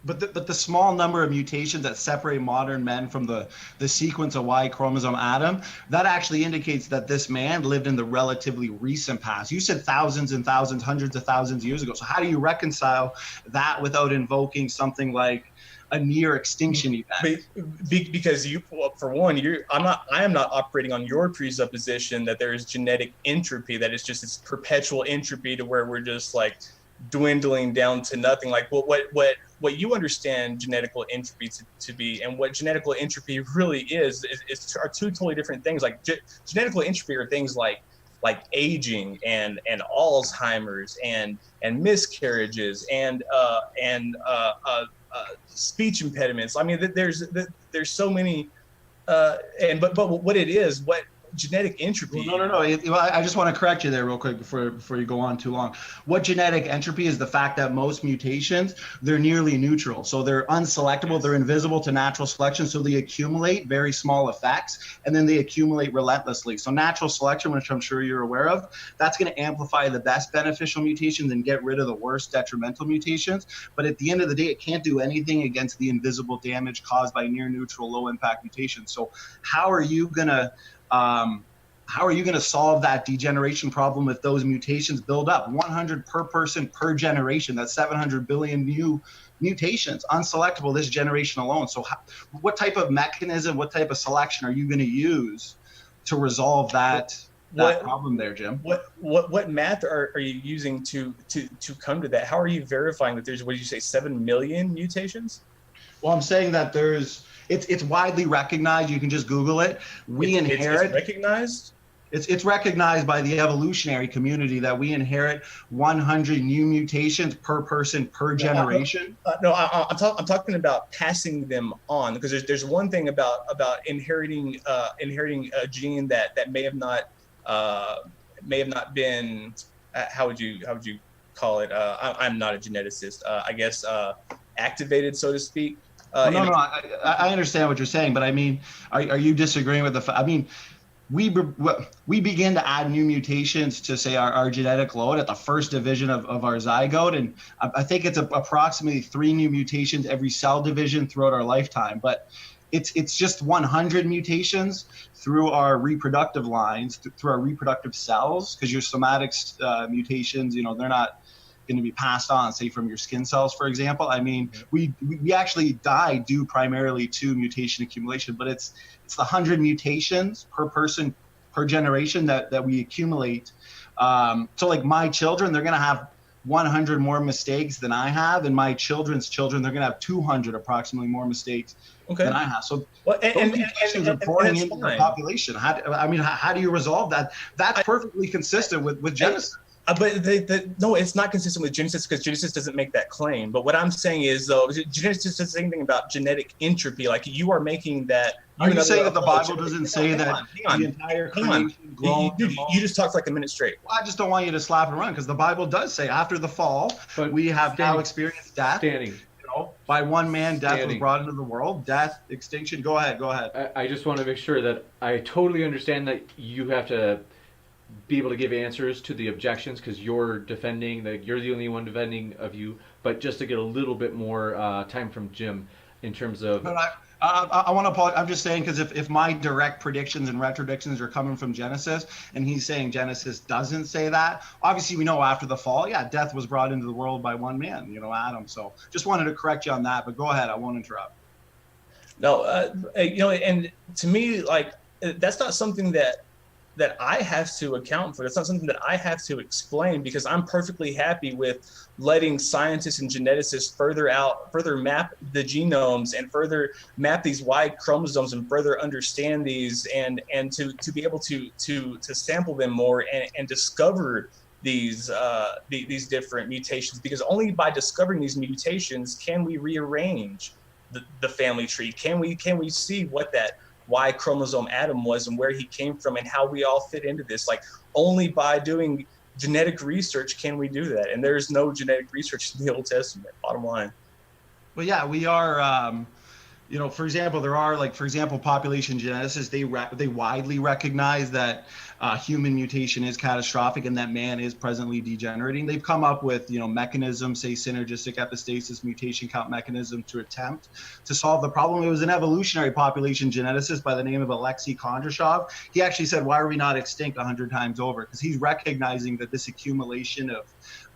But the small number of mutations that separate modern men from the sequence of Y chromosome atom, that actually indicates that this man lived in the relatively recent past. You said thousands and thousands, hundreds of thousands of years ago. So how do you reconcile that without invoking something like a near extinction event? Because I am not operating on your presupposition that there is genetic entropy, that it's just this perpetual entropy to where we're just like dwindling down to nothing. Like what you understand genetical entropy to be, and what genetical entropy really are two totally different things. Like genetical entropy are things like aging and Alzheimer's and miscarriages and speech impediments. I mean, there's so many, but what it is, genetic entropy. Well, no. I just want to correct you there real quick before you go on too long. What genetic entropy is the fact that most mutations, they're nearly neutral. So they're unselectable, they're invisible to natural selection. So they accumulate very small effects, and then they accumulate relentlessly. So natural selection, which I'm sure you're aware of, that's going to amplify the best beneficial mutations and get rid of the worst detrimental mutations. But at the end of the day, it can't do anything against the invisible damage caused by near neutral, low impact mutations. So how are you going to solve that degeneration problem if those mutations build up? 100 per person per generation. That's 700 billion new mutations, unselectable this generation alone. So what type of mechanism, what type of selection are you going to use to resolve that problem there, Jim? What math are you using to come to that? How are you verifying that there's, what did you say, 7 million mutations? Well, I'm saying that it's widely recognized. You can just Google it. It's recognized? It's recognized by the evolutionary community that we inherit 100 new mutations per person per generation. I'm talking about passing them on, because there's one thing about inheriting a gene that may have not been how would you call it? I'm not a geneticist. I guess activated, so to speak. I understand what you're saying, but I mean, are you disagreeing with I mean, we begin to add new mutations to, say, our genetic load at the first division of our zygote, and I think it's approximately 3 new mutations every cell division throughout our lifetime. But it's just 100 mutations through our reproductive lines, through our reproductive cells, because your somatic mutations, they're not going to be passed on, say, from your skin cells, for example. I mean, we actually die due primarily to mutation accumulation, but it's the 100 mutations per person per generation that we accumulate. So like my children, they're going to have 100 more mistakes than I have, and my children's children, they're going to have 200 approximately more mistakes than I have. So those mutations are pouring into the population. How do you resolve that? That's perfectly consistent with Genesis. But no, it's not consistent with Genesis, because Genesis doesn't make that claim. But what I'm saying is, though, Genesis does anything about genetic entropy. Like, you are making that. Are you saying that the Bible doesn't say that the entire creation grown? You just talked for like a minute straight. Well, I just don't want you to slap and run, because the Bible does say after the fall, we have now experienced death. By one man, death was brought into the world. Death, extinction. Go ahead. I just want to make sure that I totally understand that you have to be able to give answers to the objections, because you're defending that you're the only one defending of you. But just to get a little bit more time from Jim in terms of. But I want to apologize. I'm just saying, because if my direct predictions and retrodictions are coming from Genesis, and he's saying Genesis doesn't say that, obviously we know after the fall, death was brought into the world by one man, Adam. So just wanted to correct you on that. But go ahead. I won't interrupt. No, and to me, like, that's not something that I have to account for. That's not something that I have to explain, because I'm perfectly happy with letting scientists and geneticists further map the genomes and further map these Y chromosomes and further understand these, and to be able to sample them more and discover these different mutations, because only by discovering these mutations can we rearrange the family tree. Can we see what that Y chromosome Adam was and where he came from and how we all fit into this. Like, only by doing genetic research can we do that. And there's no genetic research in the Old Testament, bottom line. Well, yeah, we are, for example, population geneticists, they widely recognize that human mutation is catastrophic and that man is presently degenerating. They've come up with, mechanisms, say synergistic epistasis, mutation count mechanism, to attempt to solve the problem. It was an evolutionary population geneticist by the name of Alexei Kondrashov. He actually said, why are we not extinct 100 times over? Because he's recognizing that this accumulation of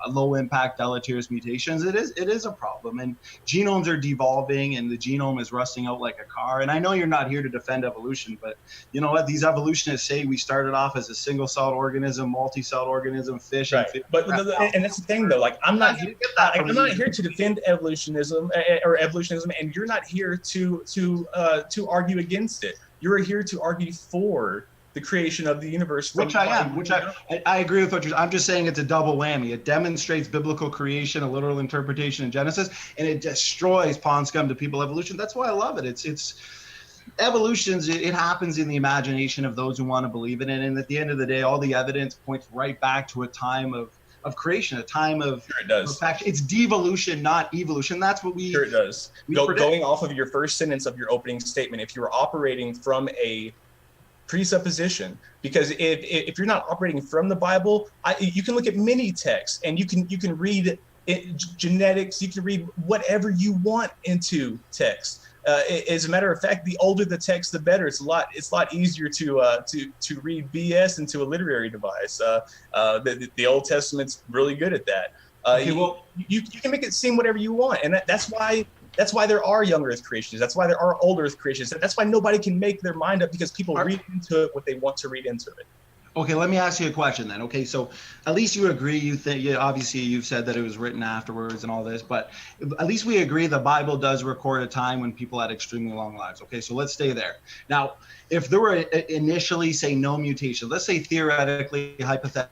low impact deleterious mutations, it is a problem, and genomes are devolving and the genome is rusting out like a car. And I know you're not here to defend evolution, but you know what, these evolutionists say we started off as a single-celled organism, multi-celled organism, fish. Right. And that's the thing, though. Like, I'm not here to defend evolutionism, and you're not here to argue against it. You're here to argue for the creation of the universe. I agree with what you're saying. I'm just saying it's a double whammy. It demonstrates biblical creation, a literal interpretation in Genesis, and it destroys pond scum to people evolution. That's why I love it. evolution's it happens in the imagination of those who want to believe in it, and at the end of the day, all the evidence points right back to a time of creation, a time of Sure it does. perfection. It's devolution, not evolution. That's what we Sure it does. Going off of your first sentence of your opening statement, if you were operating from a presupposition, because if you're not operating from the Bible, you can look at many texts and you can read genetics, you can read whatever you want into text. As a matter of fact, the older the text, the better. It's a lot easier to read BS into a literary device. The Old Testament's really good at that. Okay, well, you can make it seem whatever you want, and that's why there are young Earth creationists. That's why there are old Earth creationists. That's why nobody can make their mind up, because people read into it what they want to read into it. Okay, let me ask you a question then. Okay, so at least you agree, you think, obviously you've said that it was written afterwards and all this, but at least we agree the Bible does record a time when people had extremely long lives. Okay, so let's stay there. Now, if there were initially, say, no mutation, let's say theoretically, hypothetically,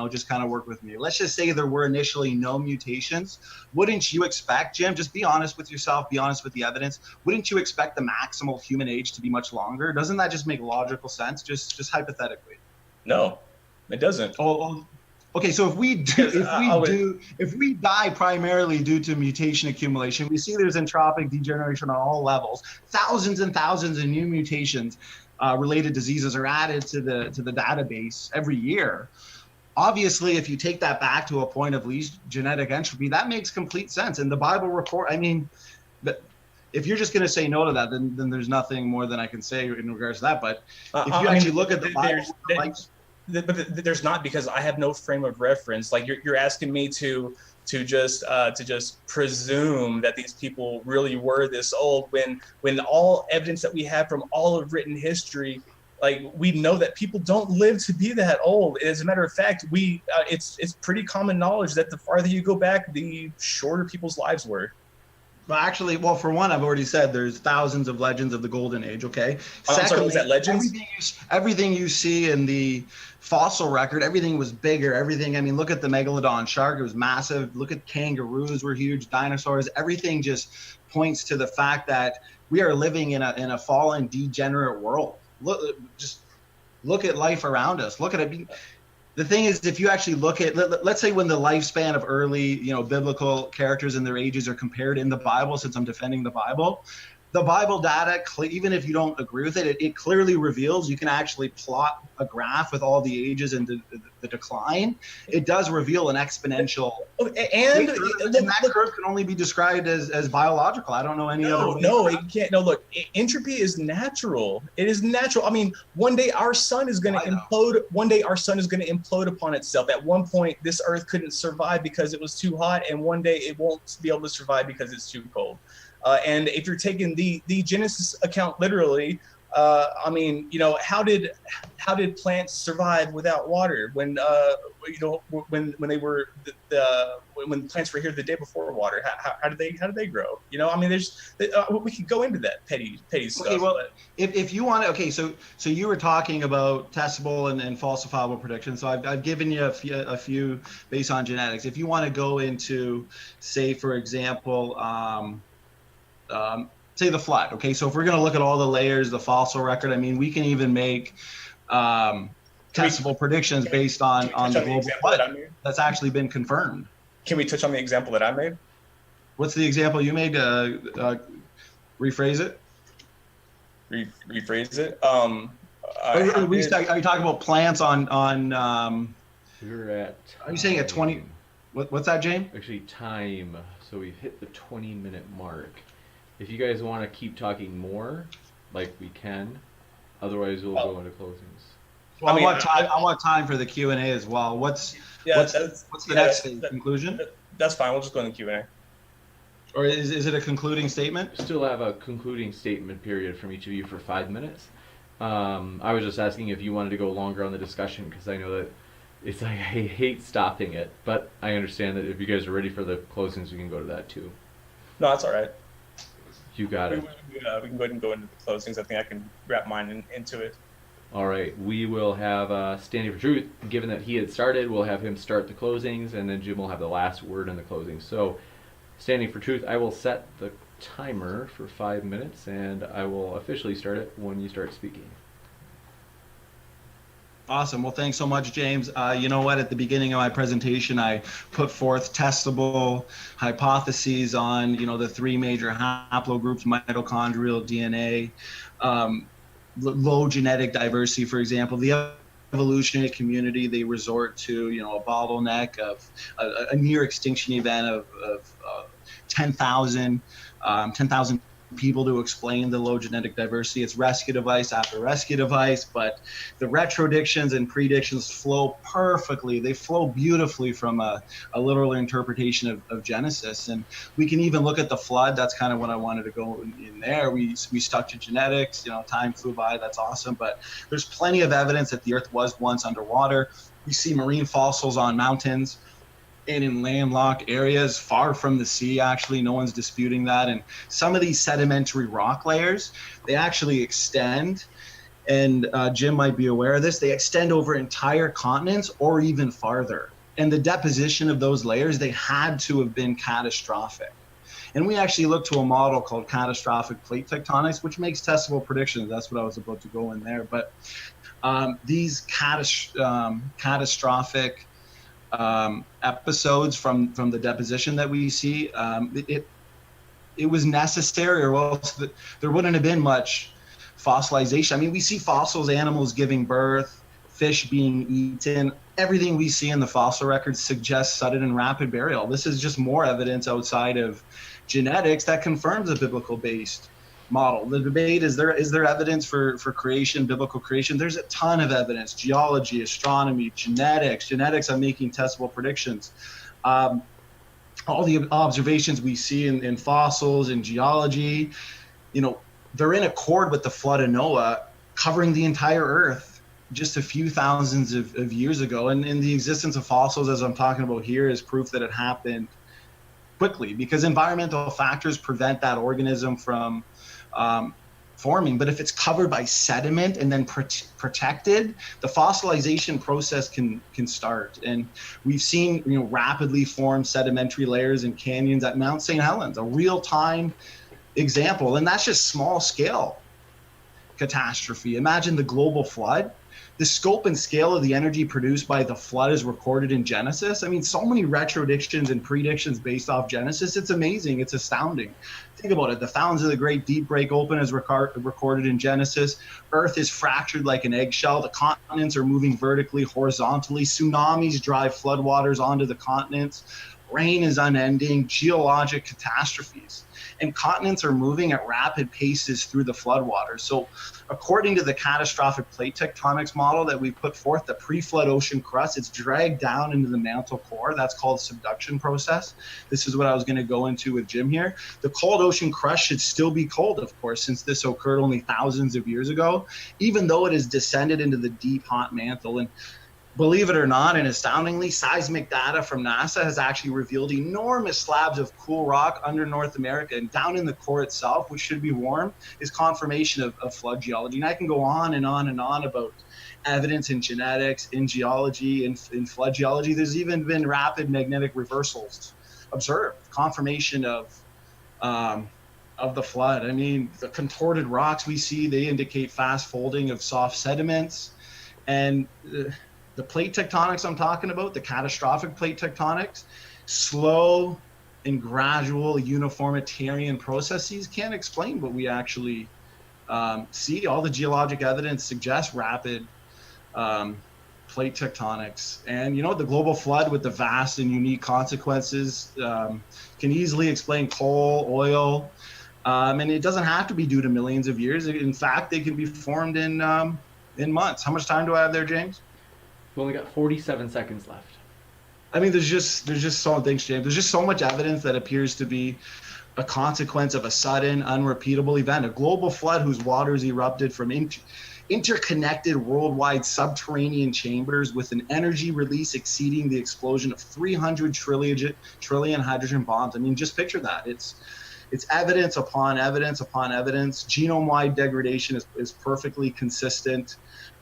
just kind of work with me. Let's just say there were initially no mutations. Wouldn't you expect, Jim, just be honest with yourself, be honest with the evidence, wouldn't you expect the maximal human age to be much longer? Doesn't that just make logical sense, just hypothetically? No, it doesn't. Oh, okay. So if we die primarily due to mutation accumulation, we see there's entropic degeneration on all levels. Thousands and thousands of new mutations, related diseases are added to the database every year. Obviously, if you take that back to a point of least genetic entropy, that makes complete sense. And the Bible report, I mean, but if you're just going to say no to that, then there's nothing more than I can say in regards to that. But if you actually look at the Bible, but there's not, because I have no frame of reference. Like you're asking me to just presume that these people really were this old, when all evidence that we have from all of written history, like, we know that people don't live to be that old. As a matter of fact, it's pretty common knowledge that the farther you go back, the shorter people's lives were. Well, actually, for one, I've already said there's thousands of legends of the Golden Age, okay? I'm sorry, was that legends? Everything you see in the fossil record, everything was bigger. Everything, I mean, look at the megalodon shark. It was massive. Look at kangaroos were huge, dinosaurs. Everything just points to the fact that we are living in a fallen, degenerate world. Look at life around us. Look at it. The thing is, if you actually look at, let's say when the lifespan of early, biblical characters and their ages are compared in the Bible, since I'm defending the Bible data, even if you don't agree with it, it clearly reveals, you can actually plot a graph with all the ages and the decline. It does reveal an exponential. And that curve can only be described as biological. I don't know any other way. No, it can't. No, look, entropy is natural. It is natural. I mean, one day our sun is going to implode. One day our sun is going to implode upon itself. At one point, this Earth couldn't survive because it was too hot, and one day it won't be able to survive because it's too cold. And if you're taking the Genesis account literally, I mean, how did plants survive without water when when plants were here the day before water? How did they grow? I mean, we could go into that petty stuff. Okay, well, if you want to, okay, so you were talking about testable and falsifiable predictions. So I've given you a few based on genetics. If you want to go into, say, for example, say the flood. Okay, so if we're going to look at all the layers, the fossil record, I mean, we can even make testable predictions based on the global flood that's actually been confirmed. Can we touch on the example that I made? What's the example you made? Rephrase it. Rephrase it. Are you talking about plants on? We're at. Are you saying at 20? What's that, James? Actually, time. So we've hit the 20-minute mark. If you guys want to keep talking more, like, we can. Otherwise, we'll go into closings. Well, I want time for the Q&A as well. What's the next conclusion? That's fine. We'll just go in the Q&A. Or is it a concluding statement? Still have a concluding statement period from each of you for 5 minutes. I was just asking if you wanted to go longer on the discussion, because I know that it's like, I hate stopping it, but I understand that if you guys are ready for the closings, we can go to that too. No, that's all right. You got it. We can go ahead and go into the closings. I think I can wrap mine into it. All right. We will have Standing for Truth. Given that he had started, we'll have him start the closings, and then Jim will have the last word in the closings. So, Standing for Truth, I will set the timer for 5 minutes, and I will officially start it when you start speaking. Awesome. Well, thanks so much, James. You know what? At the beginning of my presentation, I put forth testable hypotheses on, the three major haplogroups: mitochondrial DNA, low genetic diversity, for example. The evolutionary community, they resort to, a bottleneck of a near extinction event of 10,000 people to explain the low genetic diversity. It's rescue device after rescue device, but the retrodictions and predictions flow perfectly. They flow beautifully from a literal interpretation of Genesis. And we can even look at the flood. That's kind of what I wanted to go in there. We stuck to genetics, time flew by, that's awesome. But there's plenty of evidence that the earth was once underwater. We see marine fossils on mountains and in landlocked areas far from the sea. Actually, no one's disputing that. And some of these sedimentary rock layers, they actually extend, and Jim might be aware of this, they extend over entire continents or even farther. And the deposition of those layers, they had to have been catastrophic. And we actually looked to a model called catastrophic plate tectonics, which makes testable predictions. That's what I was about to go in there. But these catastrophic episodes from the deposition that we see, it was necessary, or else there wouldn't have been much fossilization. I mean, we see fossils, animals giving birth, fish being eaten. Everything we see in the fossil records suggests sudden and rapid burial. This is just more evidence outside of genetics that confirms a biblical-based model. The debate is there evidence for creation, biblical creation? There's a ton of evidence: geology, astronomy, genetics. I'm making testable predictions. All the observations we see in fossils and geology, they're in accord with the flood of Noah, covering the entire earth just a few thousands of years ago. And the existence of fossils, as I'm talking about here, is proof that it happened quickly, because environmental factors prevent that organism from forming. But if it's covered by sediment and then protected, the fossilization process can start. And we've seen rapidly formed sedimentary layers and canyons at Mount St. Helens, a real-time example. And that's just small scale catastrophe. Imagine the global flood. The scope and scale of the energy produced by the flood is recorded in Genesis. I mean, so many retrodictions and predictions based off Genesis. It's amazing. It's astounding. Think about it. The fountains of the great deep break open as recorded in Genesis. Earth is fractured like an eggshell. The continents are moving vertically, horizontally. Tsunamis drive floodwaters onto the continents. Rain is unending. Geologic catastrophes. And continents are moving at rapid paces through the floodwaters. So according to the catastrophic plate tectonics model that we put forth, the pre-flood ocean crust, it's dragged down into the mantle core. That's called subduction process. This is what I was going to go into with Jim here. The cold ocean crust should still be cold, of course, since this occurred only thousands of years ago, even though it has descended into the deep, hot mantle. And believe it or not, and astoundingly, seismic data from NASA has actually revealed enormous slabs of cool rock under North America, and down in the core itself, which should be warm, is confirmation of flood geology. And I can go on and on and on about evidence in genetics, in geology, in flood geology. There's even been rapid magnetic reversals observed, confirmation of the flood. I mean, the contorted rocks we see, they indicate fast folding of soft sediments. And the plate tectonics I'm talking about, the catastrophic plate tectonics, slow and gradual uniformitarian processes can't explain what we actually see. All the geologic evidence suggests rapid plate tectonics. And the global flood with the vast and unique consequences can easily explain coal, oil, and it doesn't have to be due to millions of years. In fact, they can be formed in months. How much time do I have there, James? We've only got 47 seconds left. I mean, there's just so, thanks, James. There's just so much evidence that appears to be a consequence of a sudden, unrepeatable event, a global flood whose waters erupted from interconnected worldwide subterranean chambers with an energy release exceeding the explosion of 300 trillion hydrogen bombs. I mean, just picture that. It's evidence upon evidence upon evidence. Genome-wide degradation is perfectly consistent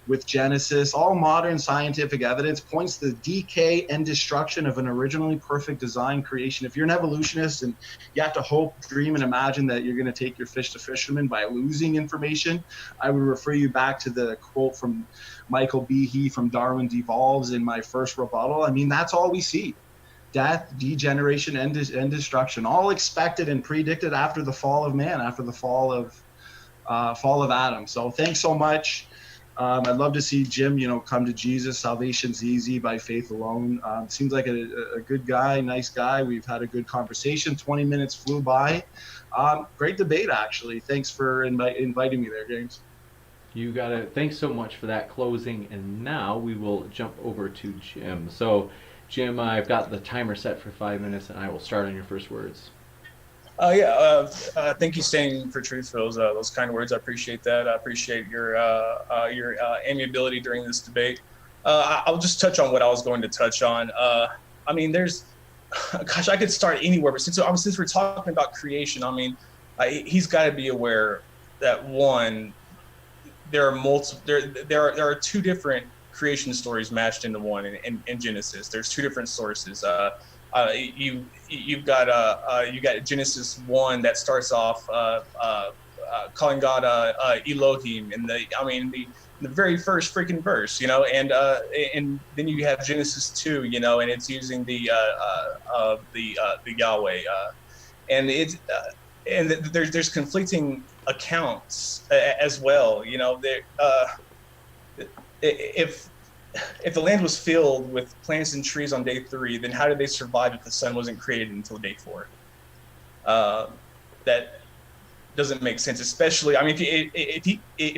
with Genesis. All modern scientific evidence points to the decay and destruction of an originally perfect design creation. If you're an evolutionist and you have to hope, dream, and imagine that you're going to take your fish to fisherman by losing information, I would refer you back to the quote from Michael Behe from Darwin Devolves in my first rebuttal. I mean, that's all we see. Death, degeneration, and destruction, all expected and predicted after the fall of man, after the fall of Adam. So thanks so much. I'd love to see Jim, come to Jesus. Salvation's easy by faith alone. Seems like a good guy, nice guy. We've had a good conversation. 20 minutes flew by. Great debate, actually. Thanks for inviting me there, James. You got it. Thanks so much for that closing. And now we will jump over to Jim. So, Jim, I've got the timer set for 5 minutes, and I will start on your first words. Thank you, Standing for Truth, for those kind words. I appreciate that. I appreciate your amiability during this debate. I'll just touch on what I was going to touch on. I mean, I could start anywhere, but since we're talking about creation, I mean, he's got to be aware that one, there are two different creation stories matched into one in Genesis. There's two different sources. You've got Genesis 1 that starts off calling God Elohim in the very first freaking verse, and then you have Genesis 2, and it's using the Yahweh, and it's and there's conflicting accounts as well, if the land was filled with plants and trees on day 3, then how did they survive if the sun wasn't created until day 4? That doesn't make sense, especially, I mean, if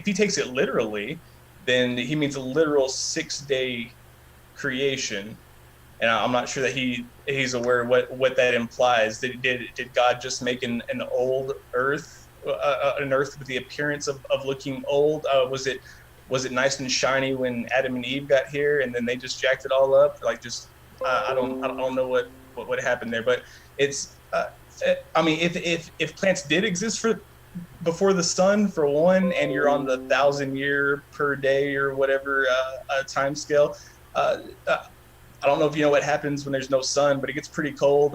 he takes it literally, then he means a literal 6-day creation. And I'm not sure that he's aware what that implies. Did God just make an old earth, an earth with the appearance of looking old? Was it nice and shiny when Adam and Eve got here, and then they just jacked it all up? Like, just I don't know what happened there. But it's I mean, if plants did exist before the sun, for one, and you're on the 1,000-year per day or whatever time scale, I don't know if you know what happens when there's no sun, but it gets pretty cold.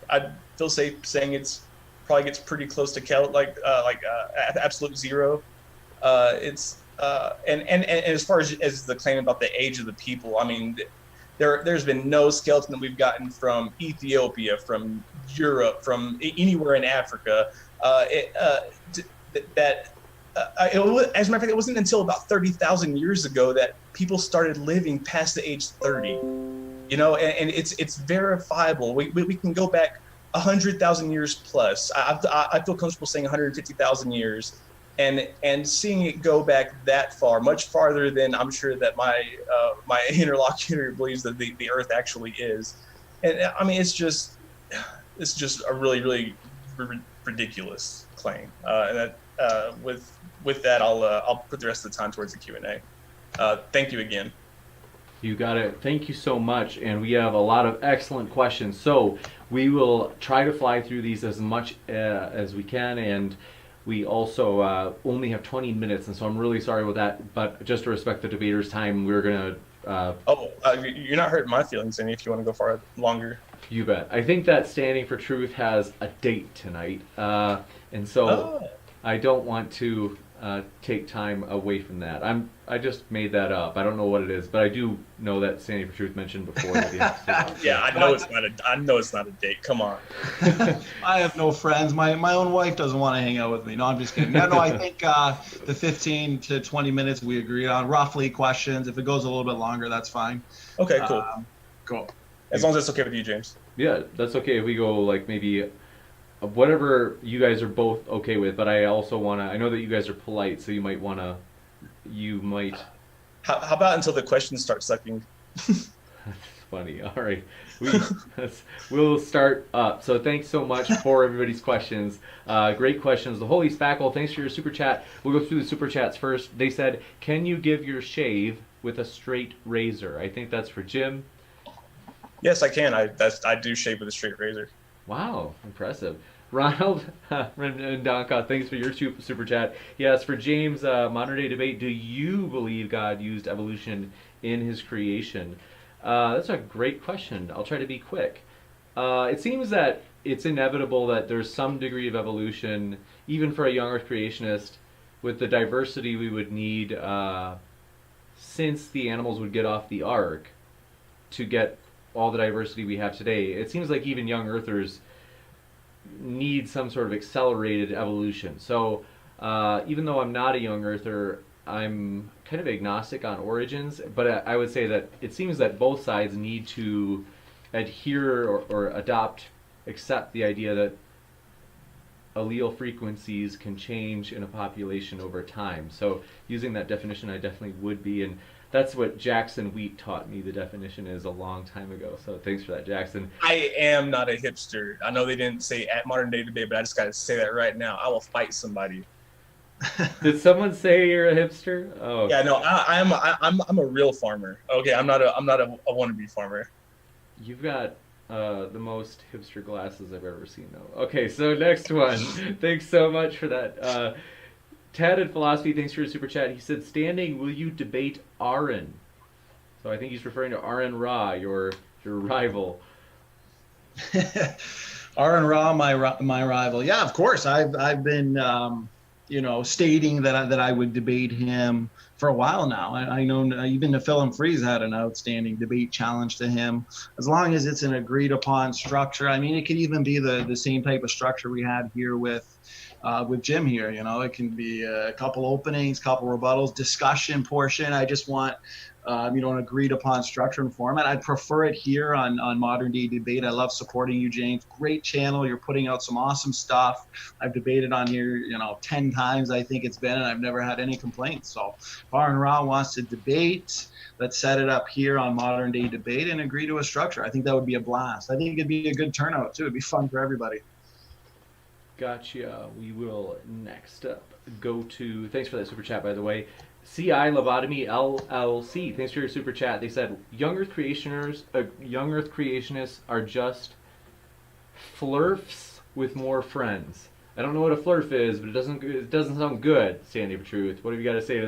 I'd feel safe saying it's probably gets pretty close to like absolute zero. And as far as the claim about the age of the people, I mean, there's been no skeleton that we've gotten from Ethiopia, from Europe, from anywhere in Africa. As a matter of fact, it wasn't until about 30,000 years ago that people started living past the age 30. And it's verifiable. We can go back 100,000 years plus. I feel comfortable saying 150,000 years. And seeing it go back that far, much farther than I'm sure that my interlocutor believes that the Earth actually is, and I mean it's just a really, really ridiculous claim. And that with that, I'll put the rest of the time towards the Q&A. Thank you again. You got it. Thank you so much. And we have a lot of excellent questions, so we will try to fly through these as much as we can, and we also only have 20 minutes, and so I'm really sorry with that, but just to respect the debaters' time, we're going to... you're not hurting my feelings any if you want to go far longer. You bet. I think that Standing for Truth has a date tonight, and so I don't want to take time away from that. I just made that up. I don't know what it is, but I do know that Standing for Truth mentioned before. That yeah, I know it's not a date. Come on. I have no friends. My own wife doesn't want to hang out with me. No, I'm just kidding. No, I think the 15 to 20 minutes we agreed on, roughly questions. If it goes a little bit longer, that's fine. Okay, cool. Cool. As long as it's okay with you, James. Yeah, that's okay if we go like maybe whatever you guys are both okay with, but I also want to, I know that you guys are polite, so you might How about until the questions start sucking? That's funny. All right, we'll start up. So thanks so much for everybody's questions. Great questions. The Holy Spackle, thanks for your super chat. We'll go through the super chats first. They said, can you give your shave with a straight razor? I think that's for Jim. Yes, I can. I do shave with a straight razor. Wow, impressive. Ronald Ndonka, thanks for your super chat. He asks, for James, modern day debate, do you believe God used evolution in his creation? That's a great question. I'll try to be quick. It seems that it's inevitable that there's some degree of evolution, even for a young Earth creationist, with the diversity we would need since the animals would get off the ark to get all the diversity we have today. It seems like even young Earthers need some sort of accelerated evolution. So even though I'm not a young Earther, I'm kind of agnostic on origins, but I would say that it seems that both sides need to adhere or accept the idea that allele frequencies can change in a population over time. So using that definition, I definitely would be, and that's what Jackson Wheat taught me the definition is a long time ago. So thanks for that, Jackson. I am not a hipster. I know they didn't say at modern day debate, but I just got to say that right now. I will fight somebody. Did someone say you're a hipster? Oh. Yeah, no, I'm a real farmer. Okay, I'm not a wannabe farmer. You've got the most hipster glasses I've ever seen, though. Okay, so next one. Thanks so much for that. Ted in Philosophy, thanks for your super chat. He said, standing, will you debate Aaron? So I think he's referring to Aaron Ra, your rival. Aaron Ra, my rival. Yeah, of course. I've been stating that I would debate him for a while now. I know even the Film Freeze had an outstanding debate challenge to him. As long as it's an agreed upon structure. I mean, it could even be the same type of structure we had here with Jim here. It can be a couple openings, couple rebuttals, discussion portion. I just want an agreed upon structure and format. I'd prefer it here on Modern Day Debate. I love supporting you, James. Great channel. You're putting out some awesome stuff. I've debated on here, 10 times I think it's been, and I've never had any complaints. So if Aaron Ra wants to debate, let's set it up here on Modern Day Debate and agree to a structure. I think that would be a blast. I think it'd be a good turnout too. It'd be fun for everybody. Gotcha. We will next up go to, thanks for that super chat, by the way, CI Lobotomy LLC. Thanks for your super chat. They said young Earth creationists are just flirfs with more friends. I don't know what a flirf is, but it doesn't sound good. Standing for Truth. What have you got to say to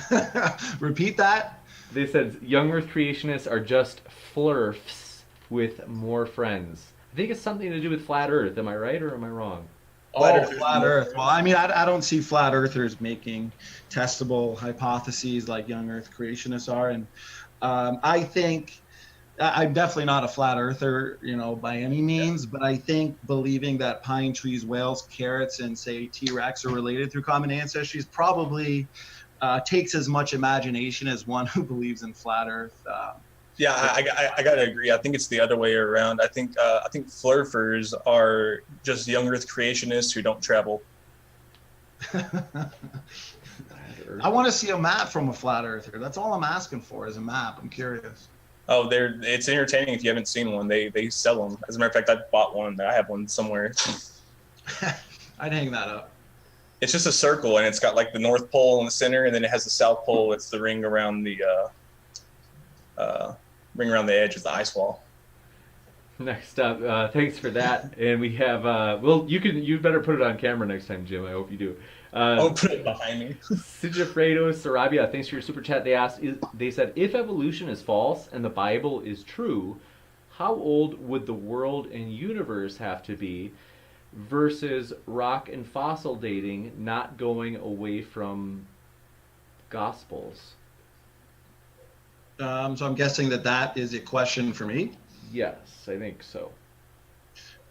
that? Repeat that. They said young Earth creationists are just flirfs with more friends. I think it's something to do with flat Earth. Am I right or am I wrong? Flat Earth. Well, I mean, I don't see flat Earthers making testable hypotheses like young Earth creationists are. And I think I'm definitely not a flat Earther, by any means. But I think believing that pine trees, whales, carrots, and say T-Rex are related through common ancestry is probably takes as much imagination as one who believes in flat Earth. Yeah, I gotta agree. I think it's the other way around. I think flurfers are just young Earth creationists who don't travel. I want to see a map from a flat Earther. That's all I'm asking for is a map. I'm curious. Oh, it's entertaining if you haven't seen one. They sell them. As a matter of fact, I bought one. I have one somewhere. I'd hang that up. It's just a circle, and it's got like the North Pole in the center, and then it has the South Pole. It's the ring around the edge of the ice wall. Next up, thanks for that. And we have you better put it on camera next time, Jim. I hope you do. I'll put it behind me. Sigifredo Sarabia, thanks for your super chat. They said, if evolution is false and the Bible is true, how old would the world and universe have to be versus rock and fossil dating not going away from Gospels? So I'm guessing that is a question for me. Yes, I think so.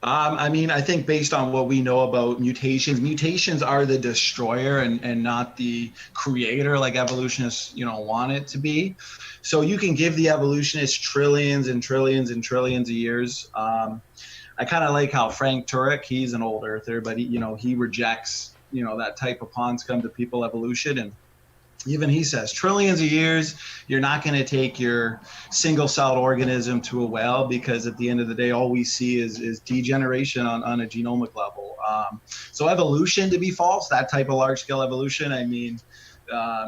I mean, I think based on what we know about mutations are the destroyer and not the creator like evolutionists, want it to be. So you can give the evolutionists trillions and trillions and trillions of years. I kind of like how Frank Turek, he's an old earther, but he rejects, that type of pawns come to people evolution. And even he says trillions of years, you're not going to take your single-celled organism to a well because at the end of the day, all we see is degeneration on a genomic level. So evolution to be false, that type of large-scale evolution, I mean,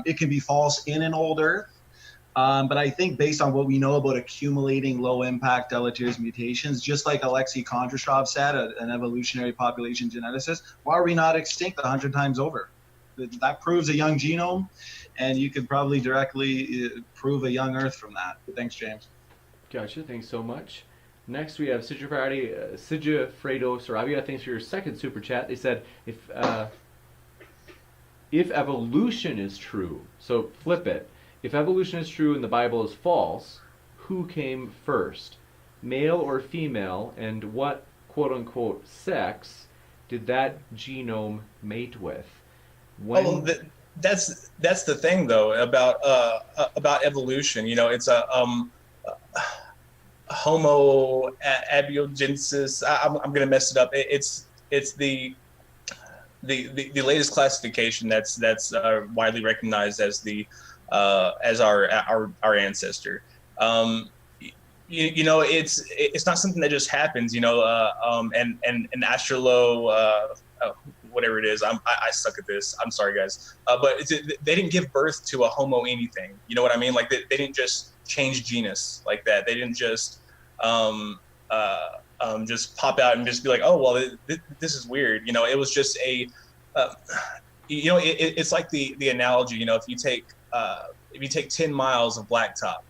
it can be false in an old Earth. But I think based on what we know about accumulating low-impact deleterious mutations, just like Alexei Kondrashov said, an evolutionary population geneticist, why are we not extinct 100 times over? That proves a young genome, and you could probably directly prove a young Earth from that. Thanks, James. Gotcha. Thanks so much. Next, we have Sigifredo Sarabia. Thanks for your second super chat. They said if evolution is true, so flip it. If evolution is true and the Bible is false, who came first, male or female, and what quote-unquote sex did that genome mate with? Well, that's the thing though about evolution. You know, it's a Homo abiogenesis. I'm gonna mess it up. It's the latest classification that's widely recognized as our ancestor. You know, it's not something that just happens. You know, and Astrolo, whatever it is, I suck at this. I'm sorry, guys. But they didn't give birth to a Homo anything. You know what I mean? Like they didn't just change genus like that. They didn't just pop out and just be like, oh well, this is weird. You know, it was just a you know, it's like the analogy. You know, if you take 10 miles of blacktop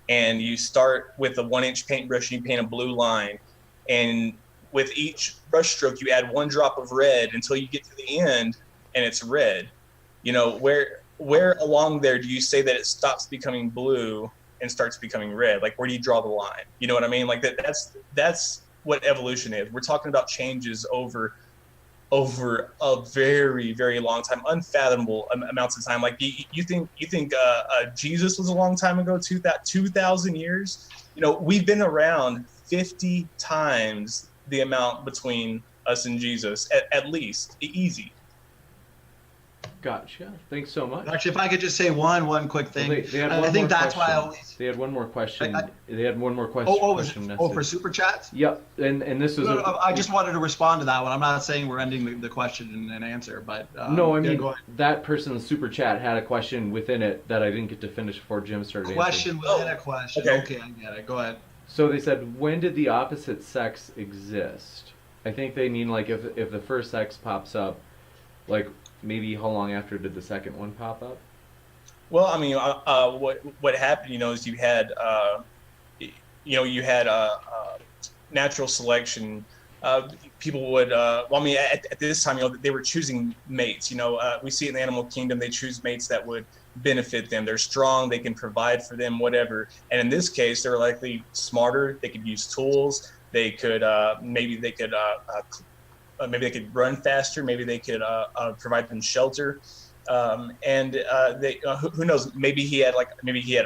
and you start with a 1-inch paintbrush and you paint a blue line, and with each brush stroke you add 1 drop of red until you get to the end and it's red. You know, where along there do you say that it stops becoming blue and starts becoming red? Like, where do you draw the line? You know what I mean? Like that's what evolution is. We're talking about changes over a very, very long time, unfathomable amounts of time. Like you think Jesus was a long time ago, 2,000 years? You know, we've been around 50 times the amount between us and Jesus, at least, easy. Gotcha. Thanks so much. Actually, if I could just say one quick thing, Well, they had I one think more that's question. why I always. They had one more question. They had one more question. For super chats? Yep. And this was. I just wanted to respond to that one. I'm not saying we're ending the question and answer, but no, I mean go ahead. that person's super chat had a question within it that I didn't get to finish before Jim started. Question answering. within a question. Okay, I get it. Go ahead. So they said, when did the opposite sex exist? I think they mean like if the first sex pops up, like maybe how long after did the second one pop up? Well, I mean, what happened, you know, is you had natural selection. People would, well, I mean, at this time, you know, they were choosing mates. You know, we see in the animal kingdom, they choose mates that would benefit them. They're strong, they can provide for them, whatever. And in this case, they were likely smarter. They could use tools. They could maybe they could run faster. Maybe they could provide them shelter. Who knows? Maybe he had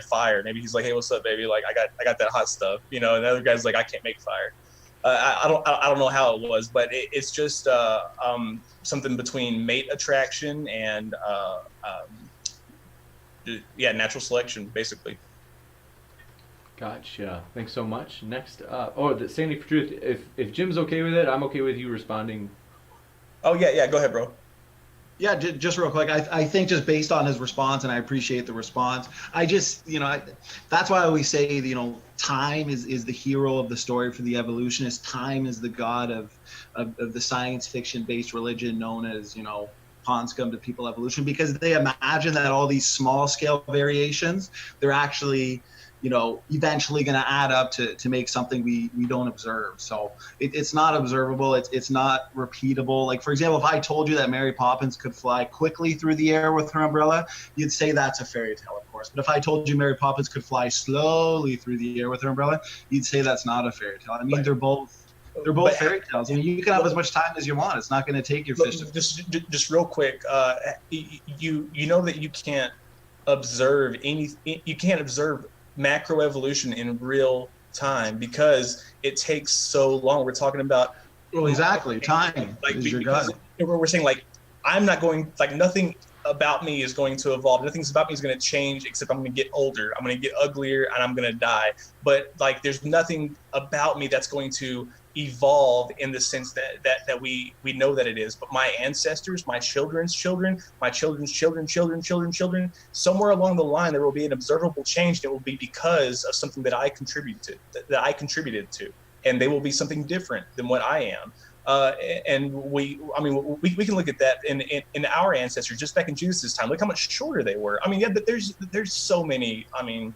fire. Maybe he's like, hey, what's up, baby? Like, I got that hot stuff. You know, and the other guy's like, I can't make fire. I don't know how it was, but it's just something between mate attraction and natural selection, basically. Gotcha. Thanks so much. Next up, Sandy for Truth. If Jim's okay with it, I'm okay with you responding. Oh yeah. Go ahead, bro. Yeah, just real quick. I think just based on his response, and I appreciate the response. I just, that's why I always say, time is the hero of the story for the evolutionists. Time is the god of the science fiction based religion known as, pond scum to people evolution, because they imagine that all these small scale variations, they're actually, eventually going to add up to make something we don't observe. So it's not observable. It's not repeatable. Like, for example, if I told you that Mary Poppins could fly quickly through the air with her umbrella, you'd say that's a fairy tale, of course. But if I told you Mary Poppins could fly slowly through the air with her umbrella, you'd say that's not a fairy tale. I mean, they're both fairy tales. I mean, you can have as much time as you want. It's not going to take your fish. Just real quick, you know that you can't observe macroevolution in real time because it takes so long. We're talking about exactly time. Like is your god. We're saying I'm not going, nothing about me is going to evolve. Nothing about me is going to change except I'm going to get older. I'm going to get uglier and I'm going to die. But there's nothing about me that's going to evolve in the sense that we know that it is. But my ancestors, my children's children, my children's children, somewhere along the line there will be an observable change that will be because of something that I contributed to, and they will be something different than what I am. And we can look at that in our ancestors just back in Jesus' time. Look how much shorter they were. I mean, yeah, but there's so many. I mean,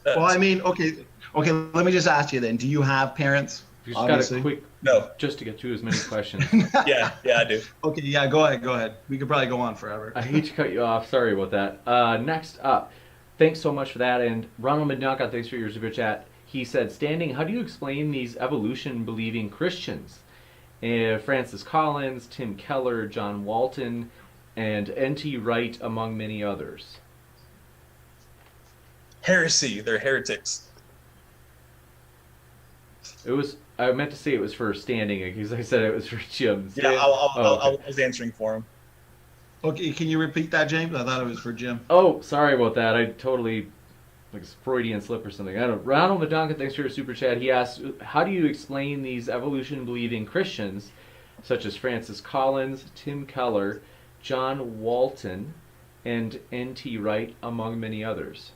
well, I mean, okay. Let me just ask you then. Do you have parents? You just got a quick, no, just to get through as many questions. yeah, I do. Okay, yeah, go ahead. We could probably go on forever. I hate to cut you off. Sorry about that. Next up, thanks so much for that. And Ronald Midnaka, thanks for your super chat. He said, standing, how do you explain these evolution-believing Christians? Francis Collins, Tim Keller, John Walton, and N.T. Wright, among many others. Heresy. They're heretics. I meant to say it was for standing because I said it was for Jim. Yeah, Okay. I was answering for him. Okay, can you repeat that, James? I thought it was for Jim. Oh, sorry about that. I totally, like a Freudian slip or something. I don't. Ronald Madonka, thanks for your super chat. He asked, how do you explain these evolution-believing Christians, such as Francis Collins, Tim Keller, John Walton, and N.T. Wright, among many others?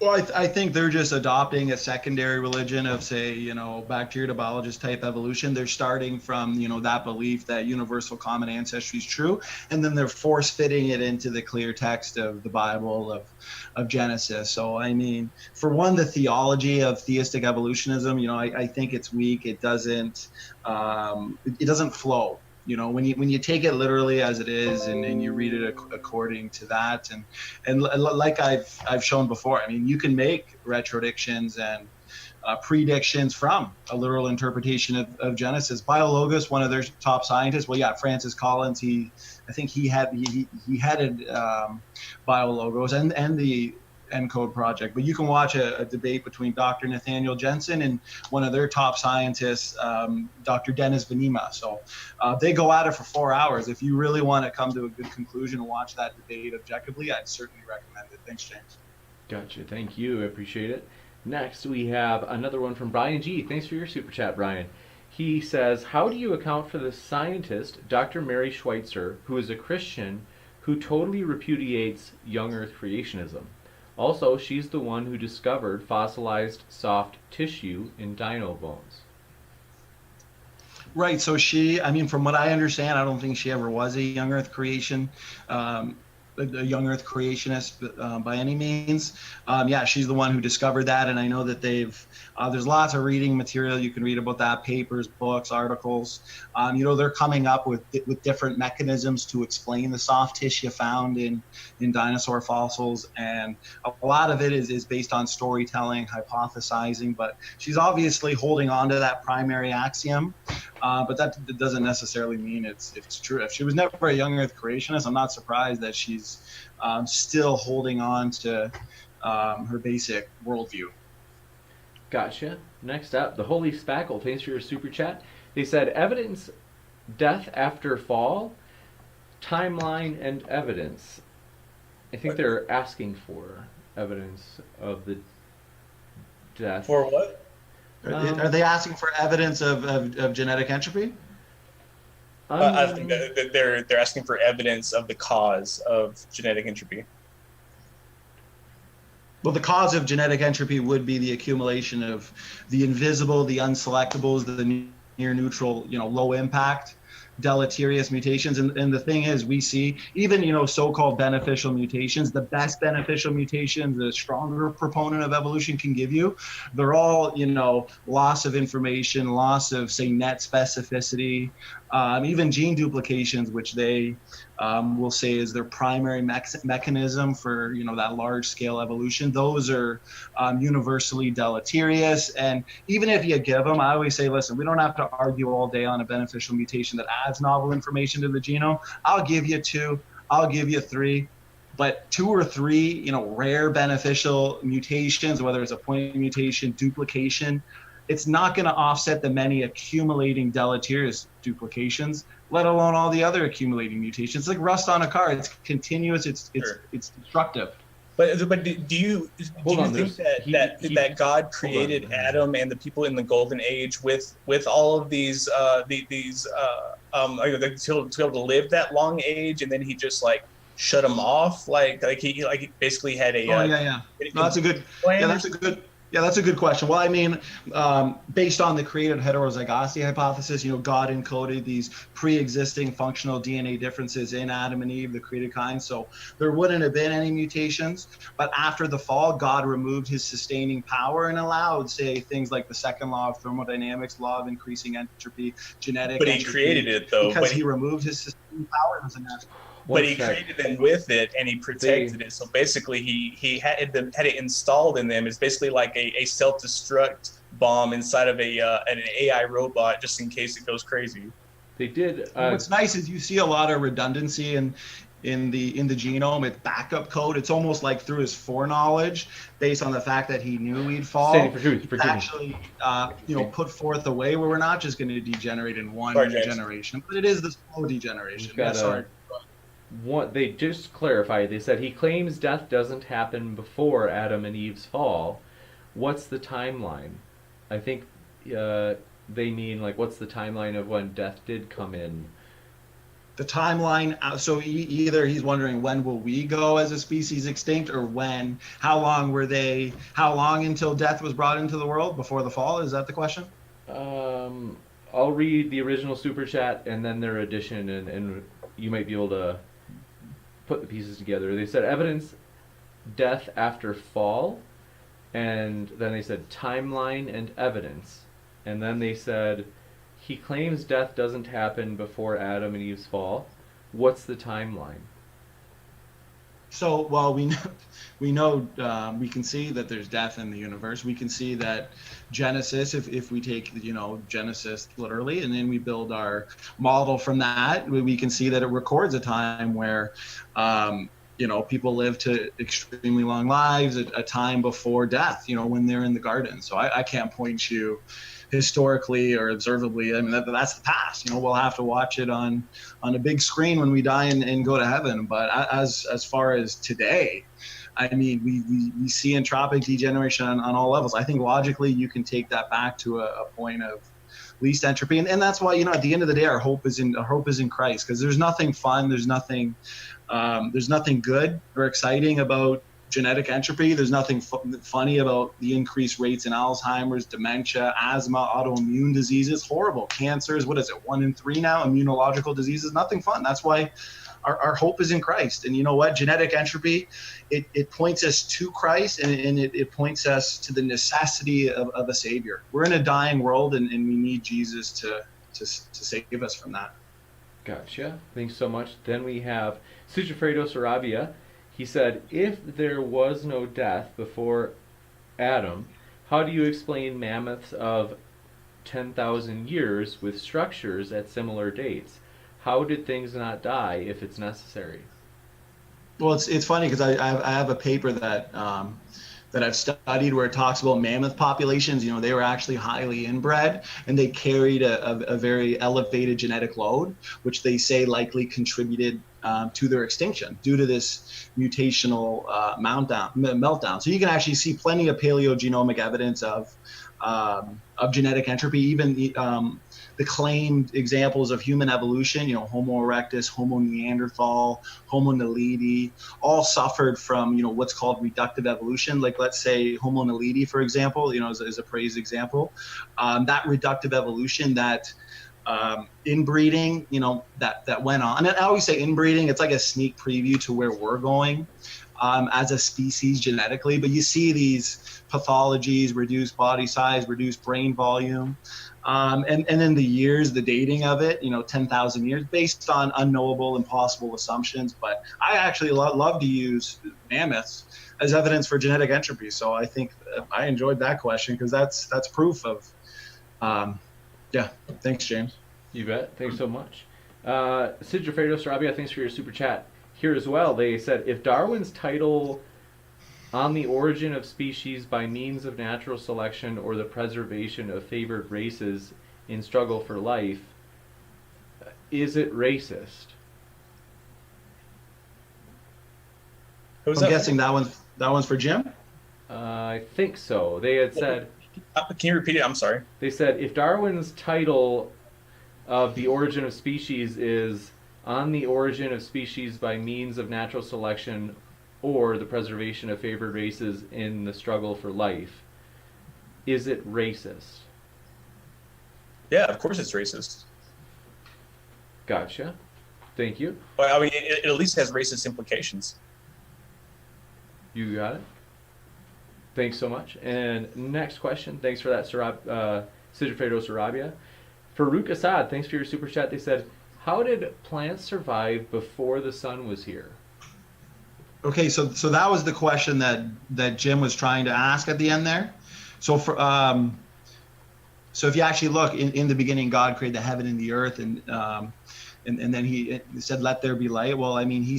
Well, I think they're just adopting a secondary religion of, say, bacterial biologist type evolution. They're starting from, that belief that universal common ancestry is true, and then they're force fitting it into the clear text of the Bible of Genesis. So, I mean, for one, the theology of theistic evolutionism, I think it's weak. It doesn't flow. When you take it literally as it is and you read it according to that, and like I've shown before, I mean, you can make retrodictions and predictions from a literal interpretation of Genesis. Biologos, one of their top scientists, Francis Collins, I think he headed Biologos and the ENCODE project. But you can watch a debate between Dr. Nathaniel Jensen and one of their top scientists, Dr. Dennis Venema. So they go at it for 4 hours. If you really want to come to a good conclusion and watch that debate objectively, I'd certainly recommend it. Thanks, James. Gotcha. Thank you. I appreciate it. Next, we have another one from Brian G. Thanks for your super chat, Brian. He says, how do you account for the scientist, Dr. Mary Schweitzer, who is a Christian, who totally repudiates young Earth creationism? Also, she's the one who discovered fossilized soft tissue in dino bones. Right. So from what I understand, I don't think she ever was a young Earth creation, a young Earth creationist by any means. She's the one who discovered that, and I know that there's lots of reading material you can read about that, papers, books, articles. They're coming up with different mechanisms to explain the soft tissue found in dinosaur fossils, and a lot of it is based on storytelling, hypothesizing, but she's obviously holding on to that primary axiom, but that doesn't necessarily mean it's true. If she was never a young Earth creationist, I'm not surprised that she's still holding on to her basic worldview. Gotcha. Next up, the Holy Spackle. Thanks for your super chat. They said evidence, death after fall, timeline, and evidence. I think they're asking for evidence of the death. For what? Are they asking for evidence of genetic entropy? I think that they're asking for evidence of the cause of genetic entropy. Well, the cause of genetic entropy would be the accumulation of the invisible, the unselectables, the near neutral, low impact, deleterious mutations. And the thing is, we see even, so-called beneficial mutations, the best beneficial mutations, the stronger proponent of evolution can give you, they're all, loss of information, loss of, say, net specificity, even gene duplications, which they will say is their primary mechanism for, that large scale evolution. Those are universally deleterious. And even if you give them, I always say, listen, we don't have to argue all day on a beneficial mutation that adds novel information to the genome. I'll give you 2, I'll give you 3. But 2 or 3, rare beneficial mutations, whether it's a point mutation, duplication, it's not going to offset the many accumulating deleterious duplications, let alone all the other accumulating mutations. It's like rust on a car. It's continuous. It's destructive. But do Hold you on, think there's that that God created Adam and the people in the golden age with all of these like, to be able to live that long age, and then he just like shut them off, like he basically had a Oh yeah, yeah. No, that's a good. Yeah, plan or that's a something? good. Yeah, that's a good question. Well, I mean, based on the created heterozygosity hypothesis, God encoded these pre-existing functional DNA differences in Adam and Eve, the created kind. So there wouldn't have been any mutations. But after the fall, God removed his sustaining power and allowed, say, things like the second law of thermodynamics, law of increasing entropy, genetic But he created entropy, it though. because he removed his sustaining power. It was a natural. one He sec. created them with it and he They protected it. So basically, he had it installed in them. It's basically like a self destruct bomb inside of an AI robot, just in case it goes crazy. they did. What's nice is you see a lot of redundancy in the genome with backup code. It's almost like through his foreknowledge, based on the fact that he knew we'd Standing fall. for truth. He's Forgive me. actually, put forth a way where we're not just going to degenerate in one Sorry, James. generation, but it is the slow degeneration. We've got Sorry. What they just clarified. They said he claims death doesn't happen before Adam and Eve's fall. What's the timeline? I think they mean like what's the timeline of when death did come in. The timeline. So either he's wondering when will we go as a species extinct, or how long until death was brought into the world before the fall? Is that the question? I'll read the original super chat and then their addition, and you might be able to put the pieces together. They said evidence death after fall, and then they said timeline and evidence, and then they said he claims death doesn't happen before Adam and Eve's fall. What's the timeline? So, well, we know we can see that there's death in the universe. We can see that Genesis, if we take Genesis literally, and then we build our model from that, we can see that it records a time where people live to extremely long lives, a time before death, when they're in the garden. So I can't point you historically or observably. I mean, that's the past. We'll have to watch it on a big screen when we die and go to heaven. But as far as today, I mean, we see entropic degeneration on all levels. I think logically you can take that back to a point of least entropy, and that's why at the end of the day our hope is in Christ, because there's nothing fun, there's nothing good or exciting about genetic entropy. There's nothing funny about the increased rates in Alzheimer's, dementia, asthma, autoimmune diseases, horrible cancers. What is it, 1 in 3 now? Immunological diseases. Nothing fun. That's why our hope is in Christ. And you know what? Genetic entropy, it points us to Christ, and it points us to the necessity of a Savior. We're in a dying world, and we need Jesus to save us from that. Gotcha. Thanks so much. Then we have Sigifredo Sarabia. He said, if there was no death before Adam, how do you explain mammoths of 10,000 years with structures at similar dates? How did things not die if it's necessary? Well, it's funny because I have a paper that I've studied where it talks about mammoth populations. They were actually highly inbred, and they carried a very elevated genetic load, which they say likely contributed to their extinction due to this mutational meltdown. So you can actually see plenty of paleogenomic evidence of genetic entropy, even the claimed examples of human evolution, Homo erectus, Homo neanderthal, Homo naledi, all suffered from, what's called reductive evolution. Like, let's say Homo naledi, for example, is a praised example. That reductive evolution, that inbreeding, that went on. And I always say inbreeding, it's like a sneak preview to where we're going as a species genetically. But you see these pathologies, reduced body size, reduced brain volume. And then the dating of it, 10,000 years, based on unknowable, impossible assumptions. But I actually love to use mammoths as evidence for genetic entropy. So I think I enjoyed that question, because that's proof of, yeah. Thanks, James. You bet. Thanks so much. Sigifredo Sarabia, thanks for your super chat. Here as well, they said, if Darwin's title on the origin of species by means of natural selection or the preservation of favored races in struggle for life, is it racist? Who's I'm that? guessing that one's for Jim. I think so. They had said, Can you repeat it? I'm sorry. they said if Darwin's title of The Origin of Species is On the Origin of Species by Means of Natural Selection or the Preservation of Favored Races in the Struggle for Life, is it racist? Yeah, of course it's racist. Gotcha. Thank you. Well, I mean, it at least has racist implications. You got it. Thanks so much. And next question. Thanks for that, Sigifredo Sarabia. Farouk Assad, thanks for your super chat. They said, how did plants survive before the sun was here? Okay, so that was the question that Jim was trying to ask at the end there. So so if you actually look in the beginning, God created the heaven and the earth, and then he said, "Let there be light." Well, I mean, he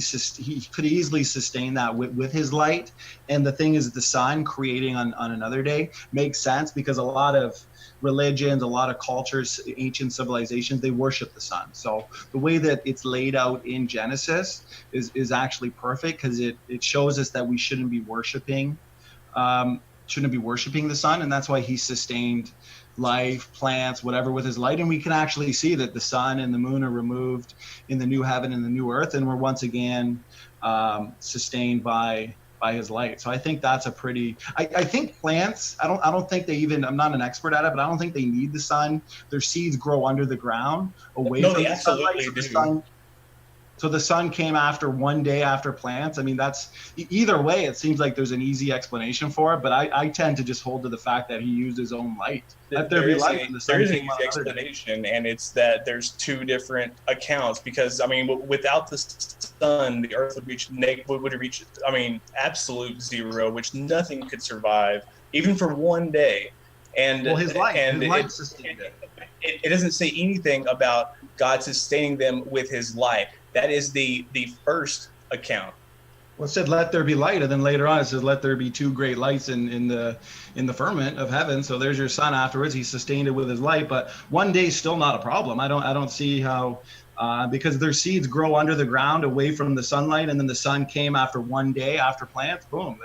could easily sustain that with his light. And the thing is, the sun creating on another day makes sense because a lot of religions, a lot of cultures, ancient civilizations, they worship the sun. So the way that it's laid out in Genesis is actually perfect because it shows us that we shouldn't be worshiping the sun, and that's why he sustained life, plants, whatever with his light. And we can actually see that the sun and the moon are removed in the new heaven and the new earth, and we're once again sustained by his light. So I think that's a pretty, I think plants, I don't think they even, I'm not an expert at it, but I don't think they need the sun. Their seeds grow under the ground away from the sunlight. So the sun came after one day after plants. I mean, that's either way, it seems like there's an easy explanation for it, but I tend to just hold to the fact that he used his own light. Let there be light, and the sun There is an came easy out another day. explanation, and it's that there's two different accounts because, I mean, without the sun, the earth would reach, I mean, absolute zero, which nothing could survive, even for one day. And Well, his light sustained it. It doesn't say anything about God sustaining them with his light. That is the first account. Well, it said, "Let there be light," and then later on it says, "Let there be two great lights in the firmament of heaven." So there's your sun. Afterwards, he sustained it with his light. But one day is still not a problem. I don't see how, because their seeds grow under the ground away from the sunlight, and then the sun came after one day after plants. Boom.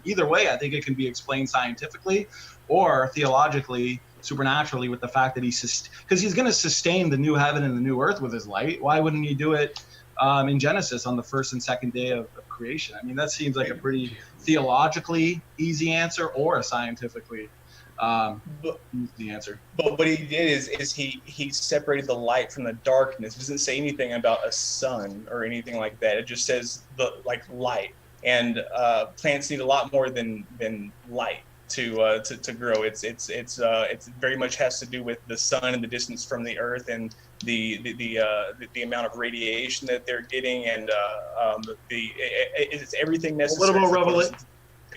Either way, I think it can be explained scientifically or theologically, supernaturally, with the fact that because he's going to sustain the new heaven and the new earth with his light. Why wouldn't he do it in Genesis on the first and second day of creation? I mean, that seems like a pretty theologically easy answer or a scientifically easy answer. But what he did is he separated the light from the darkness. It doesn't say anything about a sun or anything like that. It just says light. And plants need a lot more than light to grow. It's very much has to do with the sun and the distance from the earth and the amount of radiation that they're getting, and it's everything necessary. What about Revelation?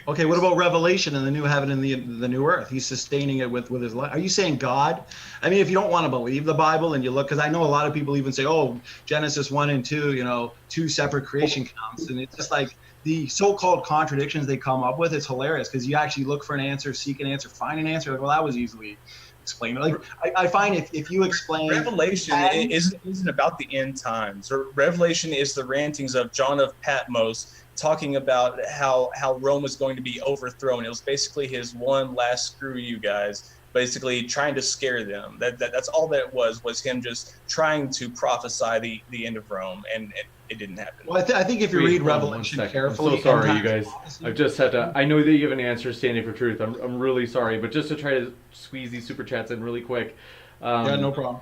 Okay, what about Revelation and the new heaven and the new earth? He's sustaining it with his light. Are you saying God? I mean, if you don't want to believe the Bible and you look, because I know a lot of people even say, "Oh, Genesis 1 and 2, two separate creation counts," and it's just like the so-called contradictions they come up with. It's hilarious because you actually look for an answer, seek an answer, find an answer. Like, well, that was easily explained. Like I find if you explain Revelation isn't about the end times. Or Revelation is the rantings of John of Patmos talking about how Rome was going to be overthrown. It was basically his one last screw you guys, basically trying to scare them. That's all that it was him just trying to prophesy the end of Rome, and it didn't happen. Well, I think if you read Revelation carefully, I'm so sorry, you guys. I've just had to. I know that you have an answer standing for truth. I'm really sorry, but just to try to squeeze these super chats in really quick. Yeah, no problem.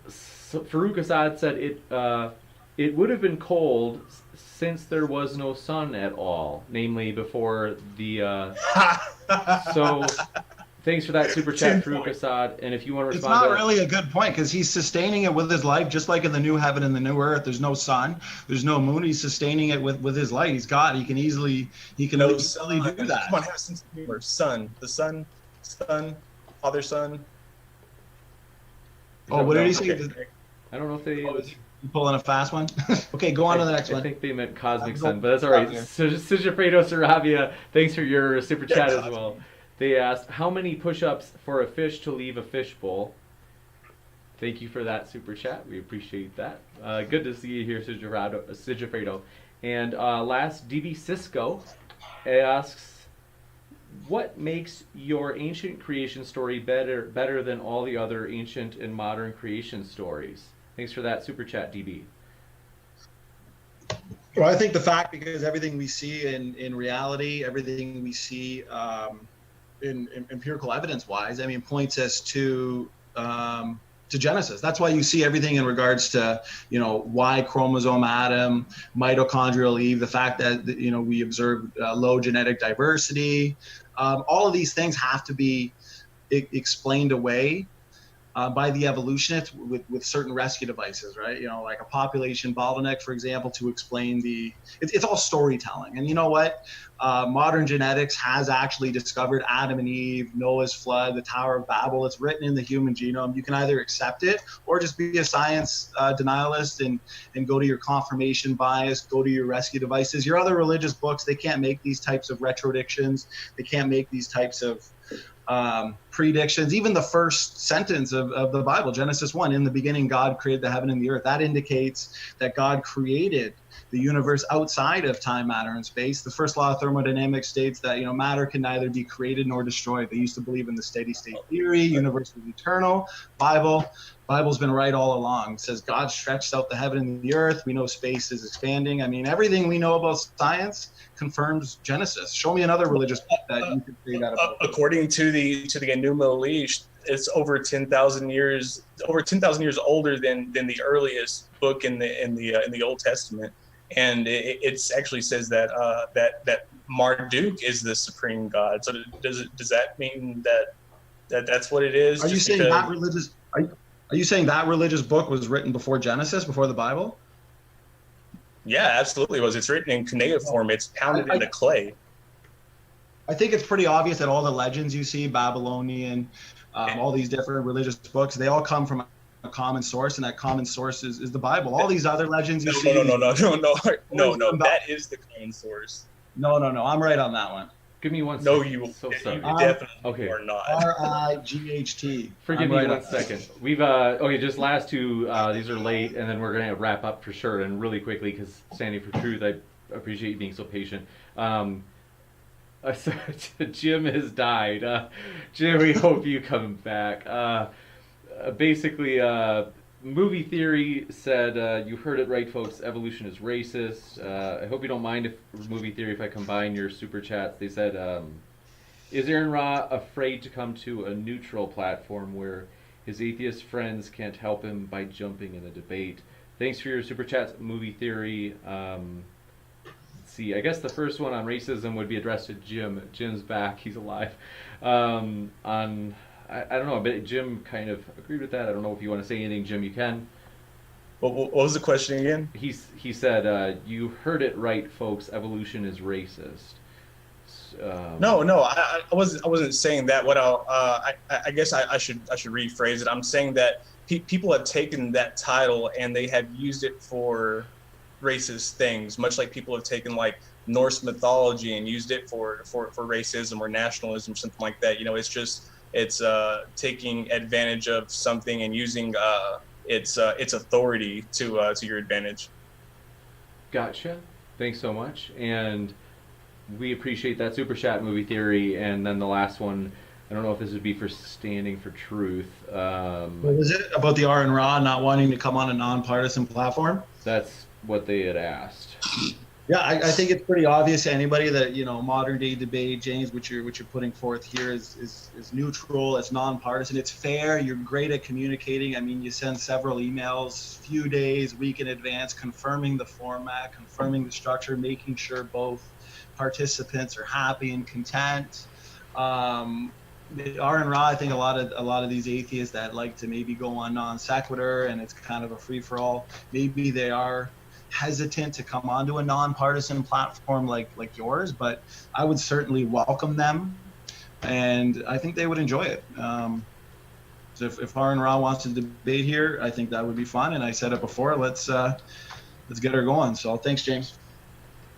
So Farouk Assad said it would have been cold since there was no sun at all, namely before the. So. Thanks for that super chat, Farouk Assad. And if you want to respond, it's not really a good point because he's sustaining it with his light, just like in the new heaven and the new earth. There's no sun, there's no moon. He's sustaining it with his light. He's God. He can easily do that. Come on, have a sense of humor. Sun, the sun, Father, Son. Oh, what did he say? I don't know if they. You pulling a fast one? Okay, go on to the next one. I think they meant cosmic sun, but that's all right. Sigifredo Sarabia, thanks for your super chat as well. They asked, how many push-ups for a fish to leave a fishbowl? Thank you for that super chat. We appreciate that. Good to see you here, Sigifredo. And last, DB Cisco asks, what makes your ancient creation story better than all the other ancient and modern creation stories? Thanks for that super chat, DB. Well, I think the fact, because everything we see in reality, everything we see in empirical evidence-wise, I mean, points us to Genesis. That's why you see everything in regards to, Y chromosome atom, mitochondrial Eve, the fact that, we observe low genetic diversity. All of these things have to be explained away by the evolutionists with certain rescue devices, right? Like a population bottleneck, for example, to explain it's all storytelling. And you know what? Modern genetics has actually discovered Adam and Eve, Noah's flood, the Tower of Babel. It's written in the human genome. You can either accept it or just be a science denialist and go to your confirmation bias, go to your rescue devices. Your other religious books, they can't make these types of retrodictions. They can't make these types of predictions. Even the first sentence of the Bible, Genesis 1, in the beginning God created the heaven and the earth. That indicates that God created the universe outside of time, matter, and space. The first law of thermodynamics states that matter can neither be created nor destroyed. They used to believe in the steady state theory, universe is eternal. Bible's been right all along. It says God stretched out the heaven and the earth. We know space is expanding. I mean, everything we know about science confirms Genesis. Show me another religious book that you could say that about. According to the Enuma Elish, it's over 10,000 years years older than the earliest book in the Old Testament, and it actually says that that Marduk is the supreme god. So does that mean that's what it is? Are you saying that religious? Are you saying that religious book was written before Genesis, before the Bible? Yeah, absolutely. It's written in cuneiform. It's pounded into clay. I think it's pretty obvious that all the legends you see, Babylonian, all these different religious books, they all come from a common source, and that common source is the Bible. All these other legends you see. No. That is the common source. No. I'm right on that one. Give me one second. No, you sorry. definitely are not. RIGHT. Forgive me 1 second. We've just last two. These are late, and then we're gonna wrap up for sure, and really quickly, because standing for truth, I appreciate you being so patient. Jim has died. Jim, we hope you come back. Basically, Movie Theory said, you heard it right, folks, evolution is racist. I hope you don't mind Movie Theory if I combine your super chats. They said, is Aaron Ra afraid to come to a neutral platform where his atheist friends can't help him by jumping in a debate? Thanks for your super chats, Movie Theory. Let's see, I guess the first one on racism would be addressed to Jim. Jim's back, he's alive. I don't know, but Jim kind of agreed with that. I don't know if you want to say anything, Jim, you can. What was the question again? He said, you heard it right, folks, evolution is racist. No, I wasn't saying that. What I guess I should rephrase it. I'm saying that people have taken that title and they have used it for racist things, much like people have taken like Norse mythology and used it for racism or nationalism, something like that. It's taking advantage of something and using its authority to your advantage. Gotcha. Thanks so much, and we appreciate that super chat, Movie Theory. And then the last one, I don't know if this would be for standing for truth. What was it about the Aaron Ra not wanting to come on a nonpartisan platform? That's what they had asked. Yeah, I think it's pretty obvious to anybody that modern day debate, James, what you're putting forth here is neutral, it's nonpartisan, it's fair. You're great at communicating. I mean, you send several emails, few days, week in advance, confirming the format, confirming the structure, making sure both participants are happy and content. Aaron Ra, I think a lot of these atheists that like to maybe go on non sequitur and it's kind of a free for all. Maybe they are hesitant to come onto a nonpartisan platform like yours, but I would certainly welcome them, and I think they would enjoy it. So if Aaron Ra wants to debate here, I think that would be fun. And I said it before, let's get her going. So thanks, James.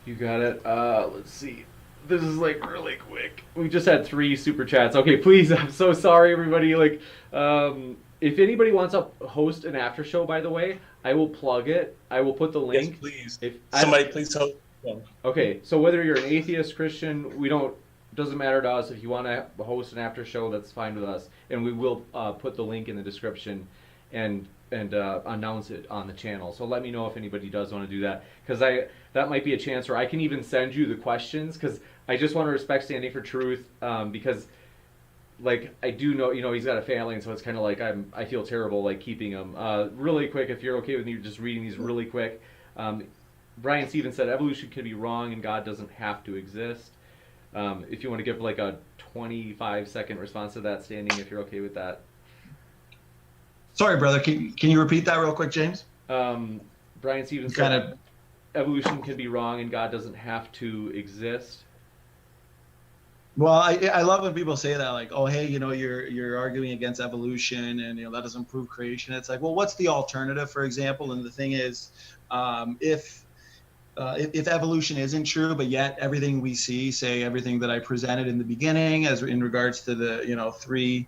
You got it. Let's see. This is like really quick. We just had 3 super chats. Okay, please. I'm so sorry, everybody. if anybody wants to host an after show, by the way, I will plug it. I will put the Yes, link. please. If Somebody please host one. Okay, so whether you're an atheist, Christian, we don't doesn't matter to us. If you want to host an after show, that's fine with us, and we will put the link in the description and announce it on the channel. So let me know if anybody does want to do that, because that might be a chance where I can even send you the questions, because I just want to respect Standing for Truth, because like I do know, he's got a family, and so it's kind of like I feel terrible like keeping him. Really quick, if you're okay with me just reading these really quick. Brian Stevens said evolution can be wrong and God doesn't have to exist. If you want to give like a 25-second response to that, Standing, if you're okay with that. Sorry, brother. Can you repeat that real quick, James? Brian Stevens said evolution can be wrong and God doesn't have to exist. Well, I love when people say that, like, oh, hey, you're arguing against evolution, and that doesn't prove creation. It's like, well, what's the alternative, for example? And the thing is, if evolution isn't true, but yet everything we see, say everything that I presented in the beginning, as in regards to the three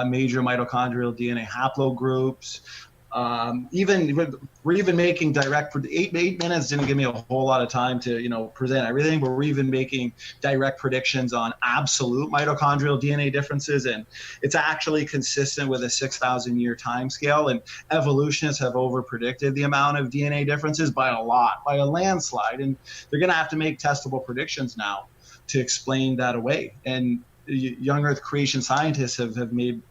major mitochondrial DNA haplogroups, we're even making direct. 8 minutes didn't give me a whole lot of time to present everything, but we're even making direct predictions on absolute mitochondrial DNA differences, and it's actually consistent with a 6,000 year time scale. And evolutionists have over predicted the amount of DNA differences by a lot, by a landslide, and they're going to have to make testable predictions now to explain that away. And young Earth creation scientists have made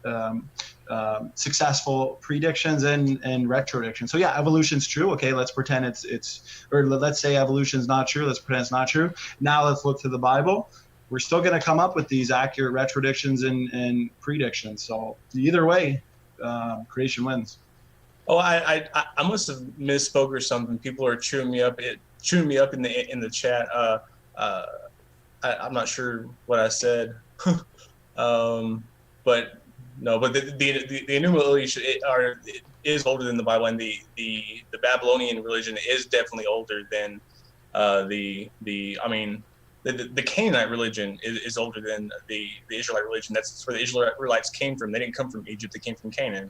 successful predictions and retrodictions. So yeah, evolution's true. Okay, let's pretend or let's say evolution's not true. Let's pretend it's not true. Now let's look to the Bible. We're still going to come up with these accurate retrodictions and predictions. So either way, creation wins. Oh, I must have misspoke or something. People are chewing me up in the chat. I'm not sure what I said. But no, but the Enuma Elish is older than the Bible, and the Babylonian religion is definitely older than the Canaanite religion is older than the Israelite religion. That's where the Israelites came from. They didn't come from Egypt. They came from Canaan.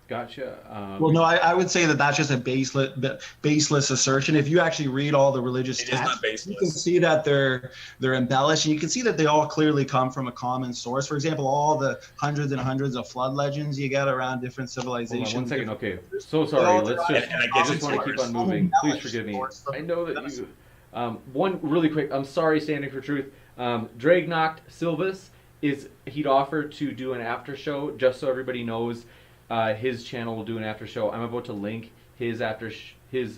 Gotcha. Well, no, I would say that that's just a baseless assertion. If you actually read all the religious texts, you can see that they're embellished, and you can see that they all clearly come from a common source. For example, all the hundreds and hundreds of flood legends you get around different civilizations. Hold on 1 second. Okay, so sorry. I just want to keep on moving. Please forgive me. I know that you. One really quick. I'm sorry, Standing for Truth. Dragnoct Silvis he'd offered to do an after show, just so everybody knows. His channel will do an after show. I'm about to link his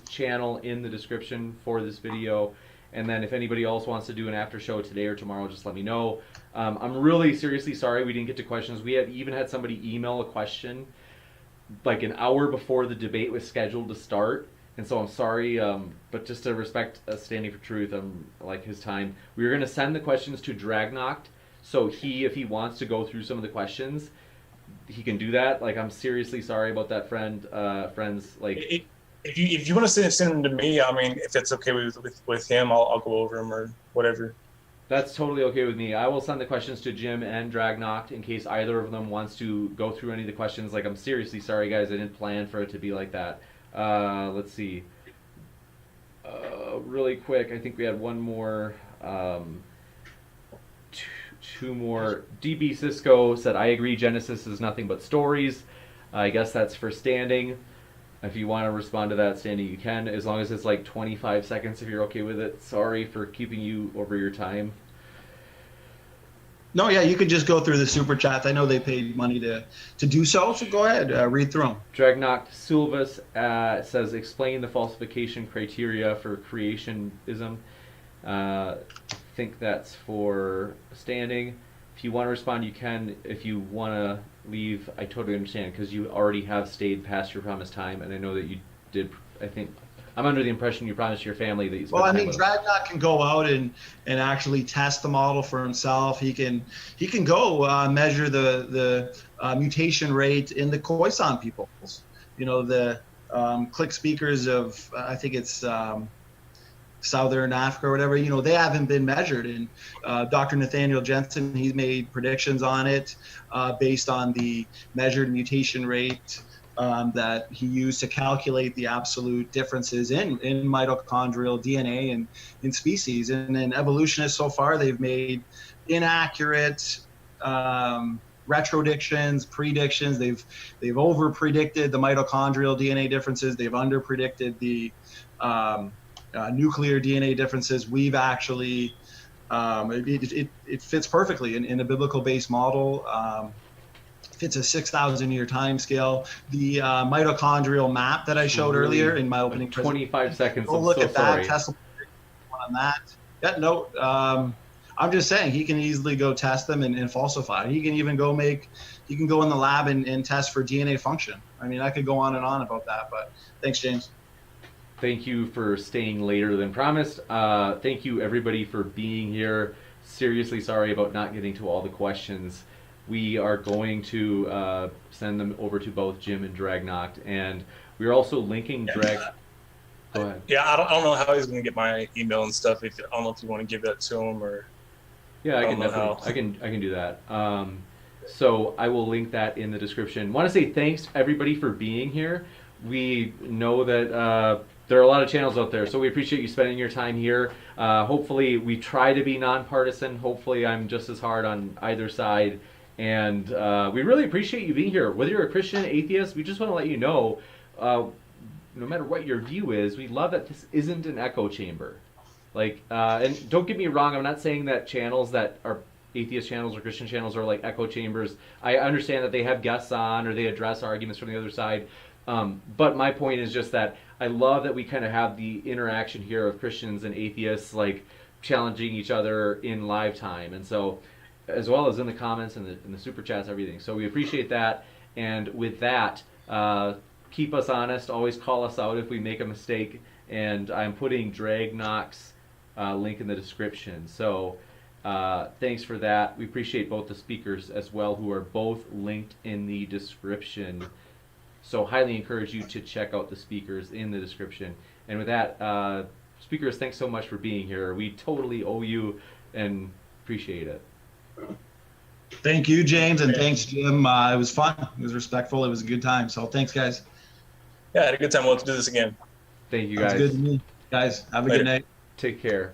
channel in the description for this video, and then if anybody else wants to do an after show today or tomorrow, just let me know. I'm really seriously sorry we didn't get to questions. We even had somebody email a question like an hour before the debate was scheduled to start, and so I'm sorry, but just to respect Standing for Truth, like his time, we were going to send the questions to Dragnoct, so if he wants to go through some of the questions, he can do that. Like, I'm seriously sorry about that, friends. Like, if you want to send them to me, I mean, if that's okay with him, I'll go over them or whatever. That's totally okay with me. I will send the questions to Jim and Dragnoct in case either of them wants to go through any of the questions. Like, I'm seriously sorry, guys. I didn't plan for it to be like that. Let's see. Really quick, I think we had one more. Two more. DB Cisco said, I agree, Genesis is nothing but stories. I guess that's for Standing. If you want to respond to that, Standing, you can, as long as it's like 25 seconds if you're okay with it. Sorry for keeping you over your time. No, yeah, you could just go through the super chats. I know they paid money to do so go ahead, read through them. Dragnoct Silvas says, explain the falsification criteria for creationism. I think that's for Standing. If you want to respond, you can. If you want to leave, I totally understand, because you already have stayed past your promised time, and I know that you did. I think I'm under the impression you promised your family that you spent time with them. Dragnoct can go out and actually test the model for himself. He can go measure the mutation rate in the Khoisan peoples. The click speakers of I think it's Southern Africa or whatever, they haven't been measured. And Dr. Nathaniel Jensen, he's made predictions on it based on the measured mutation rate that he used to calculate the absolute differences in mitochondrial DNA and in species. And then evolutionists so far, they've made inaccurate retrodictions, predictions. They've over predicted the mitochondrial DNA differences. They've under predicted the nuclear DNA differences. We've actually it fits perfectly in a biblical based model. Fits a 6,000 year time scale. The mitochondrial map that I showed earlier in my opening 25 seconds. Go look at that. Test on that. Yeah, no. I'm just saying he can easily go test them and falsify. He can even go he can go in the lab and test for DNA function. I mean, I could go on and on about that, but thanks, James. Thank you for staying later than promised. Thank you everybody for being here. Seriously sorry about not getting to all the questions. We are going to send them over to both Jim and Dragnoct, and we're also linking Drag. Go ahead. Yeah, I don't know how he's going to get my email and stuff. I don't know if you want to give that to him or. Yeah, I can definitely. I can do that. So I will link that in the description. Want to say thanks everybody for being here. We know that there are a lot of channels out there, so we appreciate you spending your time here. Hopefully, we try to be nonpartisan. Hopefully, I'm just as hard on either side. And we really appreciate you being here. Whether you're a Christian, atheist, we just want to let you know, no matter what your view is, we love that this isn't an echo chamber. Like, and don't get me wrong, I'm not saying that channels that are atheist channels or Christian channels are like echo chambers. I understand that they have guests on or they address arguments from the other side. But my point is just that I love that we kind of have the interaction here of Christians and atheists, like, challenging each other in live time. And so, as well as in the comments and the super chats, everything. So we appreciate that. And with that, keep us honest. Always call us out if we make a mistake. And I'm putting Dragnoct's link in the description. So thanks for that. We appreciate both the speakers as well, who are both linked in the description. So highly encourage you to check out the speakers in the description. And with that, speakers, thanks so much for being here. We totally owe you and appreciate it. Thank you, James, and thanks, Jim. It was fun. It was respectful. It was a good time. So thanks, guys. Yeah, I had a good time. We'll have to do this again. Thank you, guys. Sounds good to me. Guys, have a good night. Take care.